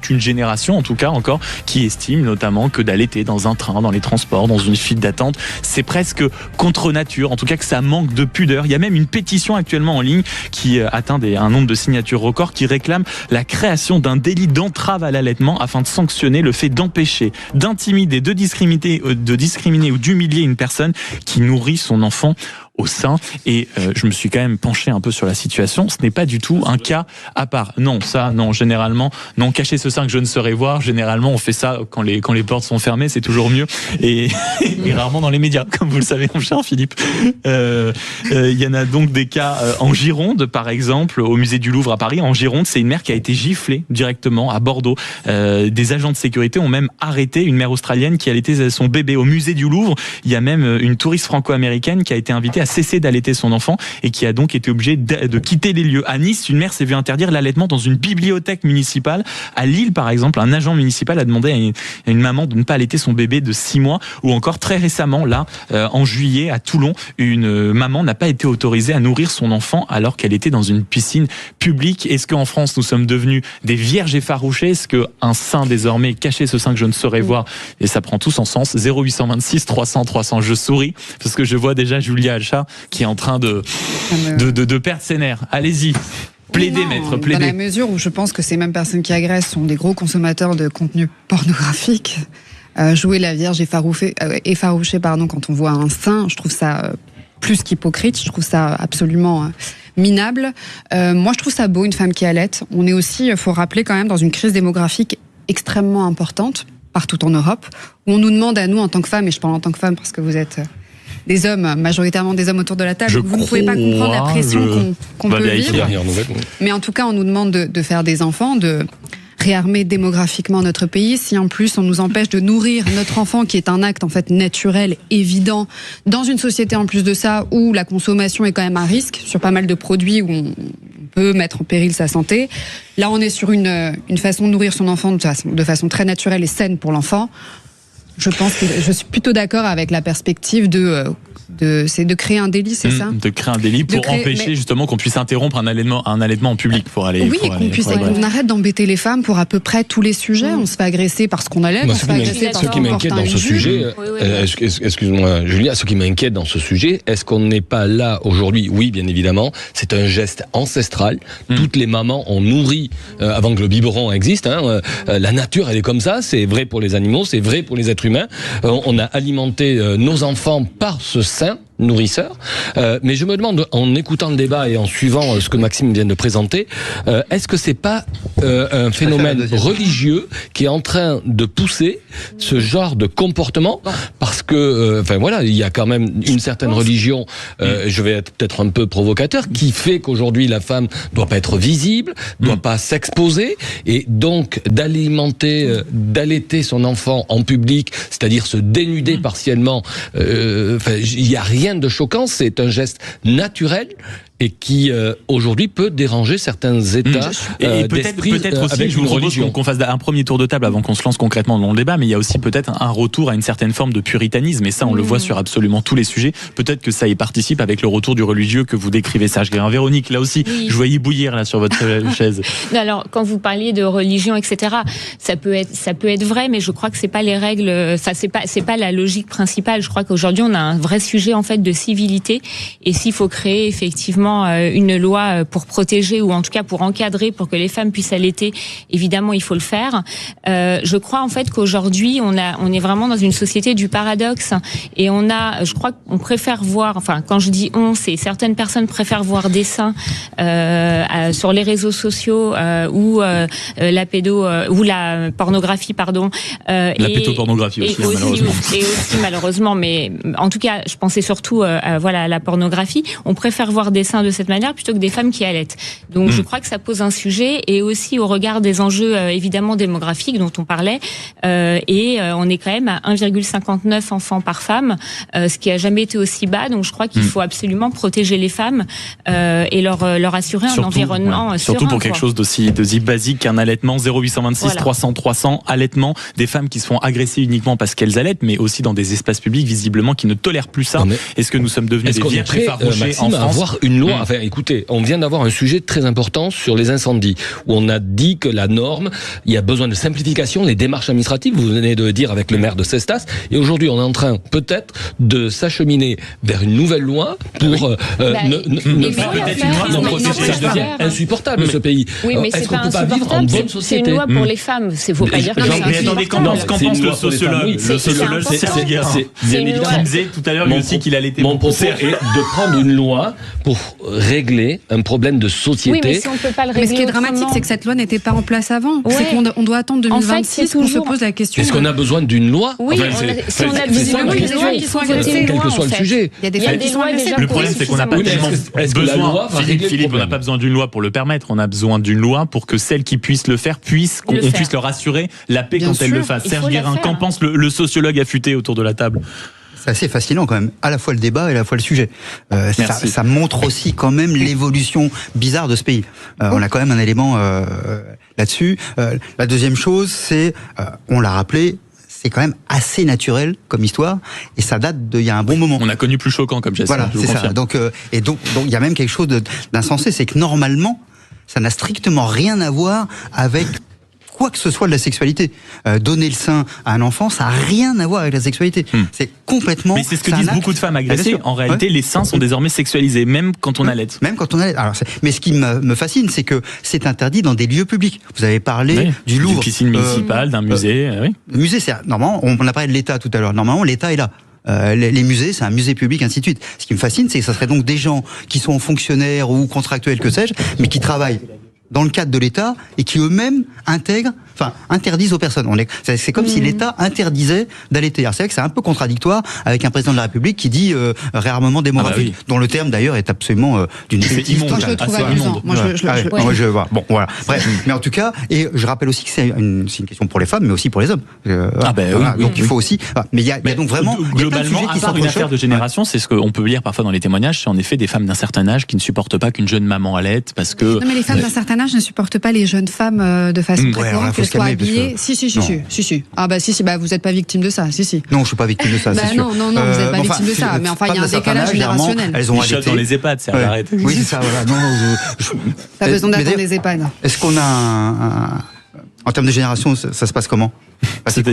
une génération, en tout cas encore, qui estime notamment que d'allaiter dans un train, dans les transports, dans une file d'attente, c'est presque contre nature. En tout cas, que ça manque de pudeur. Il y a même une pétition actuellement en ligne qui atteint un nombre de signatures record qui réclame la création d'un délit d'entrave à l'allaitement afin de sanctionner le fait d'empêcher, d'intimider, de discriminer ou d'humilier une personne qui nourrit son enfant au sein. Et je me suis quand même penché un peu sur la situation. Ce n'est pas du tout un cas à part. Non, généralement, non, cacher ce sein que je ne saurais voir. Généralement, on fait ça quand les portes sont fermées, c'est toujours mieux. Et rarement dans les médias, comme vous le savez, mon cher Philippe. Il y en a donc des cas en Gironde, par exemple, au musée du Louvre à Paris. En Gironde, c'est une mère qui a été giflée directement à Bordeaux. Des agents de sécurité ont même arrêté une mère australienne qui allaitait son bébé au musée du Louvre. Il y a même une touriste franco-américaine qui a été invitée à cesser d'allaiter son enfant et qui a donc été obligée de quitter les lieux. À Nice, une mère s'est vue interdire l'allaitement dans une bibliothèque municipale. À Lille, par exemple, un agent municipal a demandé à une maman de ne pas allaiter son bébé de 6 mois. Ou encore, très récemment, là, en juillet, à Toulon, une maman n'a pas été autorisée à nourrir son enfant alors qu'elle était dans une piscine publique. Est-ce qu'en France, nous sommes devenus des vierges effarouchées? Est-ce qu'un sein désormais, cacher ce sein que je ne saurais voir? Et ça prend tout son sens. 0826 300 300. Je souris parce que je vois déjà Julia Achat qui est en train de perdre ses nerfs. Allez-y. Plaidez, maître, plaidez. Dans la mesure où je pense que ces mêmes personnes qui agressent sont des gros consommateurs de contenu pornographique. Jouer la vierge effarouchée, quand on voit un sein, je trouve ça plus qu'hypocrite, je trouve ça absolument minable. Moi, je trouve ça beau, une femme qui allaite. On est aussi, il faut rappeler quand même, dans une crise démographique extrêmement importante, partout en Europe, où on nous demande à nous, en tant que femmes, et je parle en tant que femme parce que vous êtes des hommes, majoritairement des hommes autour de la table, vous ne pouvez pas comprendre la pression qu'on peut vivre. Mais en tout cas, on nous demande de faire des enfants, de réarmer démographiquement notre pays. Si en plus on nous empêche de nourrir notre enfant, qui est un acte en fait naturel, évident, dans une société en plus de ça où la consommation est quand même un risque sur pas mal de produits où on peut mettre en péril sa santé. Là, on est sur une façon de nourrir son enfant de façon très naturelle et saine pour l'enfant. Je suis plutôt d'accord avec la perspective c'est de créer un délit, c'est ça? De créer un délit pour empêcher justement qu'on puisse interrompre un allaitement en public qu'on arrête d'embêter les femmes pour à peu près tous les sujets. On se fait agresser parce qu'on allait, on se fait agresser parce qu'on porte un sujet. Excuse-moi, Julia, ce qui m'inquiète dans ce sujet, est-ce qu'on n'est pas là aujourd'hui? Oui, bien évidemment, c'est un geste ancestral. Toutes les mamans ont nourri avant que le biberon existe. La nature, elle est comme ça. C'est vrai pour les animaux, c'est vrai pour les êtres humains. On a alimenté nos enfants par ce sein nourrisseur, mais je me demande, en écoutant le débat et en suivant ce que Maxime vient de présenter, est-ce que c'est pas un phénomène religieux qui est en train de pousser ce genre de comportement? Parce que, il y a quand même une certaine religion, je vais être peut-être un peu provocateur, qui fait qu'aujourd'hui la femme doit pas être visible, doit pas s'exposer, et donc d'allaiter son enfant en public, c'est-à-dire se dénuder partiellement, il y a rien de choquant, c'est un geste naturel et qui aujourd'hui peut déranger certains états et peut-être aussi, je vous propose qu'on fasse un premier tour de table avant qu'on se lance concrètement dans le débat, mais il y a aussi peut-être un retour à une certaine forme de puritanisme, et ça on le voit sur absolument tous les sujets. Peut-être que ça y participe avec le retour du religieux que vous décrivez, Serge Guérin. Véronique, là aussi, je voyais bouillir là sur votre chaise. Alors, quand vous parliez de religion, etc., ça peut être vrai, mais je crois que c'est pas les règles, c'est pas la logique principale. Je crois qu'aujourd'hui on a un vrai sujet en fait de civilité, et s'il faut créer effectivement une loi pour protéger, ou en tout cas pour encadrer, pour que les femmes puissent allaiter, évidemment il faut le faire. Je crois en fait qu'aujourd'hui on est vraiment dans une société du paradoxe, et je crois qu'on préfère voir, enfin quand je dis c'est certaines personnes préfèrent voir des seins sur les réseaux sociaux ou la pornographie, pardon. La pédopornographie aussi, malheureusement. Et aussi malheureusement, mais en tout cas je pensais surtout à la pornographie. On préfère voir des seins sein de cette manière plutôt que des femmes qui allaitent. Donc je crois que ça pose un sujet, et aussi au regard des enjeux évidemment démographiques dont on parlait, et on est quand même à 1,59 enfants par femme, ce qui a jamais été aussi bas. Donc je crois qu'il faut absolument protéger les femmes et leur assurer un environnement serein. Surtout pour quelque chose d'aussi basique qu'un allaitement. 0826 300 300 allaitement, des femmes qui se font agresser uniquement parce qu'elles allaitent, mais aussi dans des espaces publics visiblement qui ne tolèrent plus ça. Est-ce que nous sommes devenus des vierges effarouchées en France à avoir une loi? Enfin, écoutez, on vient d'avoir un sujet très important sur les incendies, où on a dit que la norme, il y a besoin de simplification, les démarches administratives, vous venez de le dire avec le maire de Cestas, et aujourd'hui on est en train peut-être de s'acheminer vers une nouvelle loi pour insupportable ce pays. Oui, mais c'est pas insupportable, c'est une loi pour les femmes. Faut pas dire que c'est insupportable. Qu'en pense le sociologue Serge Guérin? Bien évidemment. Il disait tout à l'heure lui aussi qu'il allait être mon propos est de prendre une loi pour régler un problème de société. Oui, mais si on peut pas le régler. Mais ce qui est dramatique, c'est que cette loi n'était pas en place avant. Ouais. C'est qu'on doit attendre 2026 pour se poser la question. Est-ce qu'on a besoin d'une loi? Oui, si on a besoin d'une loi qui soit votée, quel que soit le sujet. Il y a des femmes qui sont agressées. Le problème, c'est qu'on n'a pas tellement besoin. Philippe, on n'a pas besoin d'une loi pour le permettre. On a besoin d'une loi pour que celles qui puissent le faire qu'on puisse leur assurer la paix quand elles le fassent. Serge Guérin, qu'en pense le sociologue affûté autour de la table? C'est assez fascinant quand même, à la fois le débat et à la fois le sujet. Ça montre aussi quand même l'évolution bizarre de ce pays. On a quand même un élément là-dessus. La deuxième chose, c'est, on l'a rappelé, c'est quand même assez naturel comme histoire, et ça date d'il y a un bon moment. On a connu plus choquant comme geste. Voilà, c'est ça. Donc il y a même quelque chose d'insensé, c'est que normalement, ça n'a strictement rien à voir avec quoi que ce soit de la sexualité. Donner le sein à un enfant, ça n'a rien à voir avec la sexualité. C'est complètement... Mais c'est ce que disent beaucoup de femmes agressées. En réalité, les seins sont désormais sexualisés, même quand on allait. Même quand on allait. Alors, mais ce qui me fascine, c'est que c'est interdit dans des lieux publics. Vous avez parlé du Louvre. D'une piscine municipale, d'un musée. Le musée, c'est... Normalement, on a parlé de l'État tout à l'heure. Normalement, l'État est là. Les musées, c'est un musée public, ainsi de suite. Ce qui me fascine, c'est que ça serait donc des gens qui sont fonctionnaires ou contractuels, que sais-je, mais qui travaillent dans le cadre de l'État et qui eux-mêmes interdisent aux personnes. C'est comme si l'État interdisait d'allaiter. C'est vrai que c'est un peu contradictoire avec un président de la République qui dit réarmement démographique, dont le terme d'ailleurs est absolument d'une immonde. Moi je le trouve amusant. Moi je vois. Bon voilà. Bref, mais en tout cas, et je rappelle aussi que c'est une question pour les femmes, mais aussi pour les hommes. Donc il faut aussi. Mais il y a donc vraiment globalement, à part une affaire de génération, c'est ce qu'on peut lire parfois dans les témoignages, c'est en effet des femmes d'un certain âge qui ne supportent pas qu'une jeune maman allaite parce que. Non mais les femmes d'un certain âge ne supportent pas les jeunes femmes de façon très courante, qu'elles soient habillées. Si. Ah bah si, vous n'êtes pas victime de ça, si. Non, je suis pas victime de ça, c'est sûr. Non, vous n'êtes pas victime de ça, mais enfin il y a un décalage générationnel. Elles ont allaité dans les EHPAD, c'est arrête. Oui, c'est ça, voilà. T'as besoin d'attendre les EHPAD. Est-ce qu'on a en termes de génération, ça se passe comment? C'est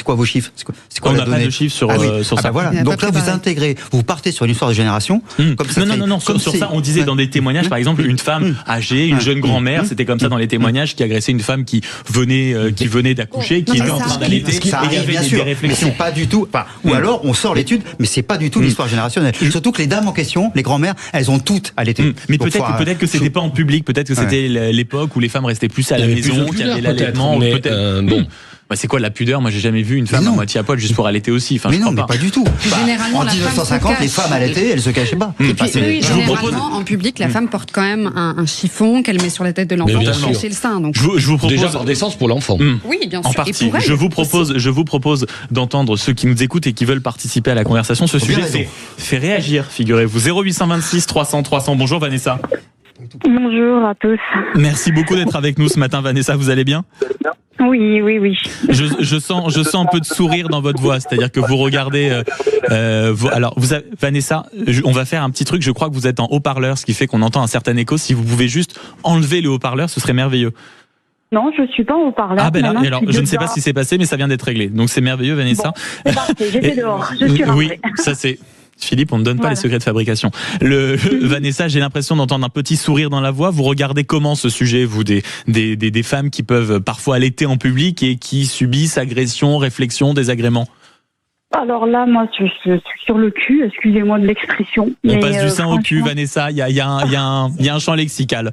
quoi vos chiffres? C'est quoi on la n'a pas de chiffres sur ça. Voilà. Donc là, vous intégrez, vous partez sur une histoire de génération. Comme ça non. Sur ça, on disait dans des témoignages, par exemple, une femme âgée, une jeune grand-mère, c'était comme ça dans les témoignages, qui agressait une femme qui venait d'accoucher, qui était en train d'allaiter. Il y avait des réflexions. C'est pas du tout. Ou alors, on sort l'étude, mais c'est pas du tout l'histoire générationnelle. Surtout que les dames en question, les grand-mères, elles ont toutes allaité. Mais peut-être que c'était pas en public, peut-être que c'était l'époque où les femmes restaient plus à la maison, qu'il y avait l'allaitement. Bon. C'est quoi la pudeur? Moi, j'ai jamais vu une femme à moitié à poil juste pour allaiter aussi. Mais non, mais pas du tout. Généralement, en 1950, les femmes allaitaient, elles se cachaient pas. Et puis, généralement, en public, la femme porte quand même un chiffon qu'elle met sur la tête de l'enfant pour cacher le sein. Donc, je vous propose déjà par décence pour l'enfant. Oui, bien sûr. En partie. Je vous propose d'entendre ceux qui nous écoutent et qui veulent participer à la conversation. Ce sujet fait réagir, figurez-vous. 0826 300 300. Bonjour Vanessa. Bonjour à tous. Merci beaucoup d'être avec nous ce matin, Vanessa. Vous allez bien? Oui. Je sens un peu de sourire dans votre voix, c'est-à-dire que vous regardez. Vanessa, on va faire un petit truc. Je crois que vous êtes en haut-parleur, ce qui fait qu'on entend un certain écho. Si vous pouvez juste enlever le haut-parleur, ce serait merveilleux. Non, je suis pas en haut-parleur. Alors, je ne sais pas ce qui s'est passé, mais ça vient d'être réglé. Donc c'est merveilleux, Vanessa. Bon, c'est parfait. J'étais dehors. Je suis rentrée. Oui, ça c'est. Philippe, on ne donne pas les secrets de fabrication. Vanessa, j'ai l'impression d'entendre un petit sourire dans la voix. Vous regardez comment ce sujet, vous, des femmes qui peuvent parfois allaiter en public et qui subissent agressions, réflexions, désagréments? Alors là, moi, je suis sur le cul, excusez-moi de l'expression. On passe du sein au cul, Vanessa, il y a un champ lexical.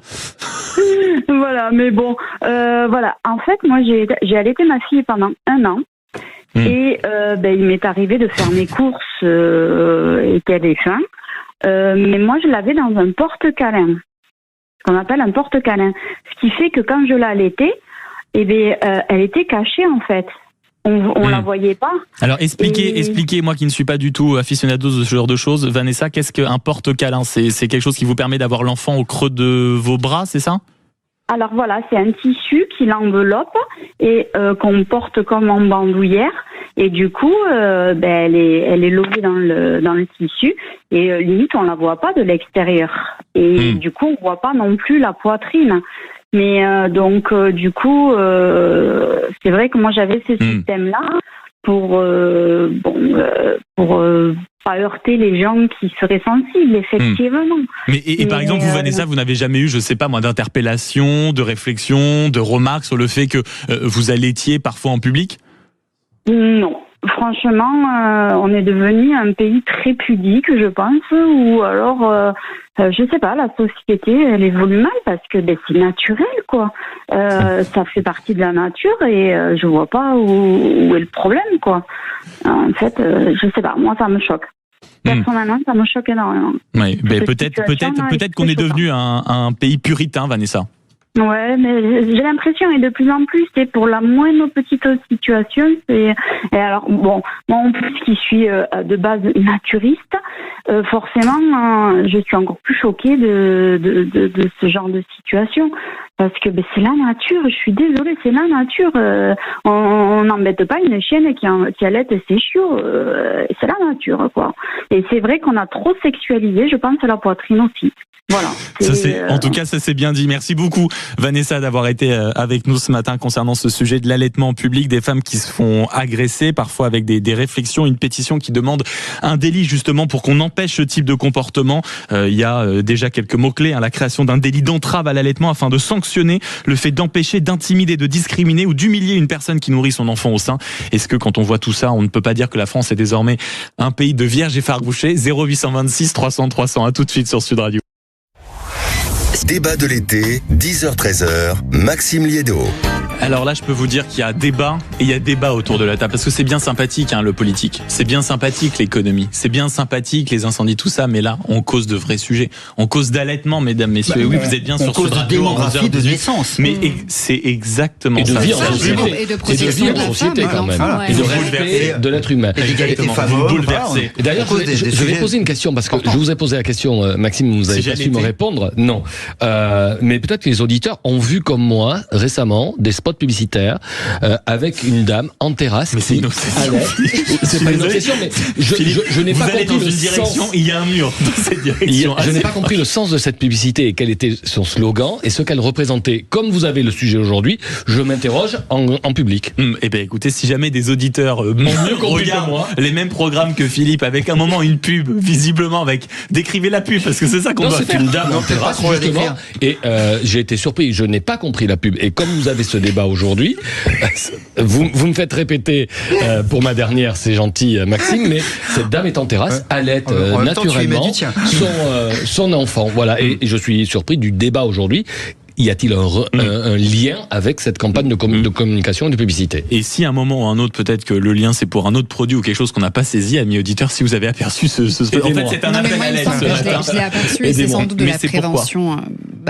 Voilà, mais bon, voilà. En fait, moi, j'ai allaité ma fille pendant 1 an. Et il m'est arrivé de faire mes courses et qu'elle ait faim. mais moi je l'avais dans un porte-câlin, ce qu'on appelle un porte-câlin. Ce qui fait que quand je l'allaitais, elle était cachée en fait. On la voyait pas. Alors expliquez, moi qui ne suis pas du tout aficionado de ce genre de choses, Vanessa, qu'est-ce qu'un porte-câlin ? C'est quelque chose qui vous permet d'avoir l'enfant au creux de vos bras, c'est ça ? Alors voilà, c'est un tissu qui l'enveloppe et qu'on porte comme en bandoulière. Et du coup, elle est logée dans le tissu et limite on la voit pas de l'extérieur. Et du coup, on voit pas non plus la poitrine. Mais du coup, c'est vrai que moi j'avais ce système-là pour pas heurter les gens qui seraient sensibles, effectivement. Mais par exemple, vous, Vanessa, vous n'avez jamais eu, je sais pas moi, d'interpellation, de réflexion, de remarques sur le fait que vous allaitiez parfois en public ? Non. Franchement, on est devenu un pays très pudique, je pense, ou alors, je sais pas, la société, elle évolue mal parce que c'est naturel, quoi. Ça fait partie de la nature et je vois pas où est le problème, quoi. En fait, je sais pas, moi ça me choque. Personnellement, ça me choque énormément. Oui, peut-être qu'on est devenu un pays puritain, Vanessa. Ouais, mais j'ai l'impression, et de plus en plus, c'est pour la moindre petite situation, et alors, bon, moi en plus qui suis de base naturiste, forcément, je suis encore plus choquée de ce genre de situation, parce que c'est la nature, je suis désolée, c'est la nature, on n'embête pas une chienne qui allaite ses chiots, c'est la nature, quoi. Et c'est vrai qu'on a trop sexualisé, je pense, la poitrine aussi. Voilà. En tout cas, ça c'est bien dit. Merci beaucoup, Vanessa, d'avoir été avec nous ce matin concernant ce sujet de l'allaitement en public, des femmes qui se font agresser, parfois avec des réflexions, une pétition qui demande un délit justement pour qu'on empêche ce type de comportement. Il y a déjà quelques mots-clés, la création d'un délit d'entrave à l'allaitement afin de sanctionner le fait d'empêcher, d'intimider, de discriminer ou d'humilier une personne qui nourrit son enfant au sein. Est-ce que quand on voit tout ça, on ne peut pas dire que la France est désormais un pays de vierges effarouchées ? 0826 300 300, à tout de suite sur Sud Radio. Débat de l'été, 10h-13h, Maxime Liédot. Alors là, je peux vous dire qu'il y a débat et il y a débat autour de la table parce que c'est bien sympathique le politique, c'est bien sympathique l'économie, c'est bien sympathique les incendies, tout ça, mais là, on cause de vrais sujets, on cause d'allaitement, mesdames, messieurs. Oui, vous êtes bien sur Sud Radio. On cause de démographie, de naissance. Mais c'est exactement ça. Et de protection de la société quand même. Et de respect de l'être humain. Et d'égalité femmes-hommes. Et d'ailleurs, je vais poser une question parce que je vous ai posé la question, Maxime, vous n'avez pas su me répondre. Non. Mais peut-être que les auditeurs ont vu comme moi récemment des spots publicitaires avec une dame en terrasse. Mais c'est une obsession. C'est pas une obsession, mais je n'ai pas compris dans une direction. Il y a un mur dans cette direction. Je n'ai pas compris le sens de cette publicité et quel était son slogan et ce qu'elle représentait. Comme vous avez le sujet aujourd'hui, je m'interroge en public. Eh bien, écoutez, si jamais des auditeurs regardent les mêmes programmes que Philippe, avec un moment une pub, visiblement avec décrivez la pub parce que c'est ça qu'on doit faire. Une dame en terrasse justement. Et j'ai été surpris. Je n'ai pas compris la pub. Et comme vous avez ce débat aujourd'hui, vous me faites répéter pour ma dernière, c'est gentil, Maxime, mais cette dame est en terrasse, allaite naturellement son enfant. Voilà. Et je suis surpris du débat aujourd'hui. Y a-t-il un lien avec cette campagne de communication et de publicité ? Et si à un moment ou un autre, peut-être que le lien c'est pour un autre produit ou quelque chose qu'on n'a pas saisi, amis auditeurs, si vous avez aperçu ce en fait, c'est un appel à l'aide ce matin. Je l'ai aperçu et c'est sans doute de la prévention.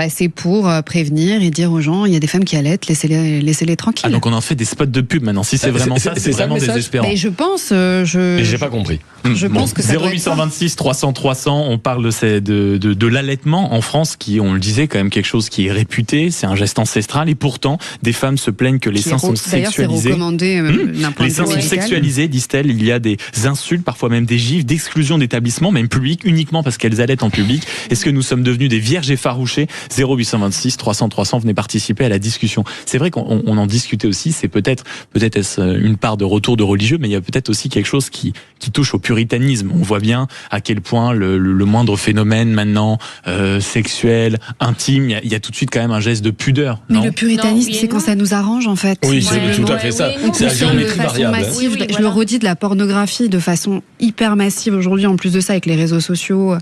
C'est pour prévenir et dire aux gens, il y a des femmes qui allaitent, laissez-les tranquilles. Ah, donc on en fait des spots de pub maintenant. Si c'est vraiment ça, c'est vraiment désespérant. Mais je pense, Mais j'ai pas compris. Je pense que ça 0826 300 300, on parle de l'allaitement en France, qui, on le disait, quand même quelque chose qui est réputé. C'est un geste ancestral et pourtant des femmes se plaignent que les seins sont sexualisés. D'ailleurs, c'est recommandé d'un point de vue les seins sont sexualisés, disent-elles. Il y a des insultes, parfois même des gifs, d'exclusion d'établissements, même publics, uniquement parce qu'elles allaitent en public. Est-ce que nous sommes devenus des vierges effarouchées ? 0826 300 300, venez participer à la discussion. C'est vrai qu'on en discutait aussi. C'est peut-être est-ce une part de retour de religieux, mais il y a peut-être aussi quelque chose qui touche au puritanisme. On voit bien à quel point le moindre phénomène maintenant sexuel, intime, il y a tout de suite quand même un geste de pudeur. Mais le puritanisme, c'est quand ça nous arrange en fait. Oui, c'est tout à fait ça. C'est la géométrie variable. Massive, je le redis, de la pornographie de façon hyper massive aujourd'hui, en plus de ça avec les réseaux sociaux,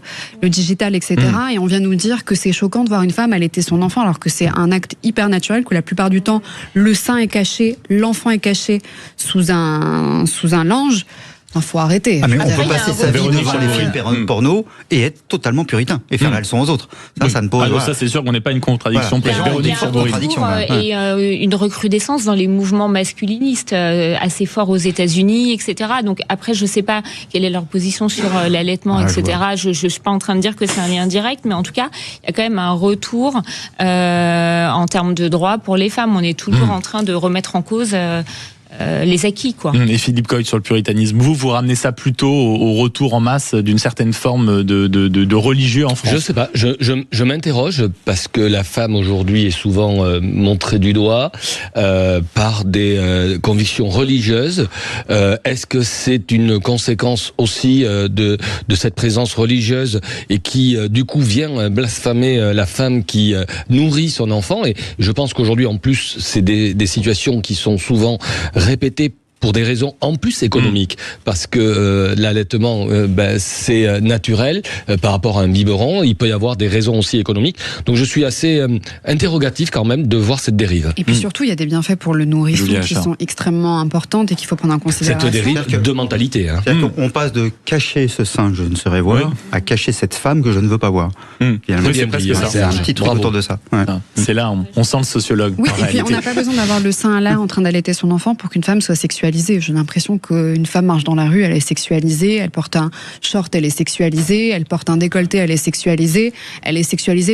le digital, etc. Et on vient nous dire que c'est choquant de voir une femme allaiter son enfant alors que c'est un acte hyper naturel, que la plupart du temps le sein est caché, l'enfant est caché sous un linge. faut arrêter. Mais on peut passer sa vie devant les films porno et être totalement puritain et faire la leçon aux autres. Ça ne pose. Ça, c'est sûr qu'on n'est pas une contradiction. Et une recrudescence dans les mouvements masculinistes assez forts aux États-Unis, etc. Donc après, je sais pas quelle est leur position sur l'allaitement, etc. Je suis pas en train de dire que c'est un lien direct, mais en tout cas, il y a quand même un retour en termes de droits pour les femmes. On est toujours en train de remettre en cause les acquis, quoi. Et Philippe Coy sur le puritanisme, vous ramenez ça plutôt au retour en masse d'une certaine forme de religieux en France? Je sais pas, je m'interroge parce que la femme aujourd'hui est souvent montrée du doigt par des convictions religieuses. Est-ce que c'est une conséquence aussi de cette présence religieuse et qui du coup vient blasphémer la femme qui nourrit son enfant? Et je pense qu'aujourd'hui en plus c'est des situations qui sont souvent répétées pour des raisons en plus économiques, parce que l'allaitement c'est naturel par rapport à un biberon, il peut y avoir des raisons aussi économiques, donc je suis assez interrogatif quand même de voir cette dérive. Et puis surtout il y a des bienfaits pour le nourrisson qui sont extrêmement importantes et qu'il faut prendre en considération. Cette dérive de mentalité. On passe de cacher ce sein que je ne saurais voir à cacher cette femme que je ne veux pas voir. C'est un petit truc autour de ça. C'est là, on sent le sociologue. Oui, et puis on n'a pas besoin d'avoir le sein à l'air en train d'allaiter son enfant pour qu'une femme soit sexualisée. J'ai l'impression qu'une femme marche dans la rue, elle est sexualisée, elle porte un short, elle est sexualisée, elle porte un décolleté, elle est sexualisée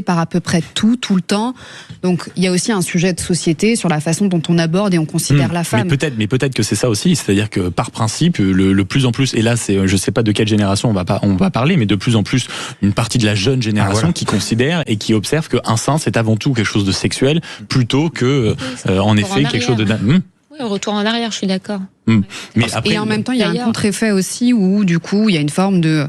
par à peu près tout le temps. Donc il y a aussi un sujet de société sur la façon dont on aborde et on considère la femme. Mais peut-être que c'est ça aussi, c'est-à-dire que par principe, le plus en plus, et là c'est, je sais pas de quelle génération on va parler, mais de plus en plus une partie de la jeune génération qui considère et qui observe qu'un sein c'est avant tout quelque chose de sexuel plutôt que en effet quelque chose de Oui, retour en arrière, je suis d'accord. Mais après, et en même temps, il y a un contre-effet aussi où, du coup, il y a une forme de...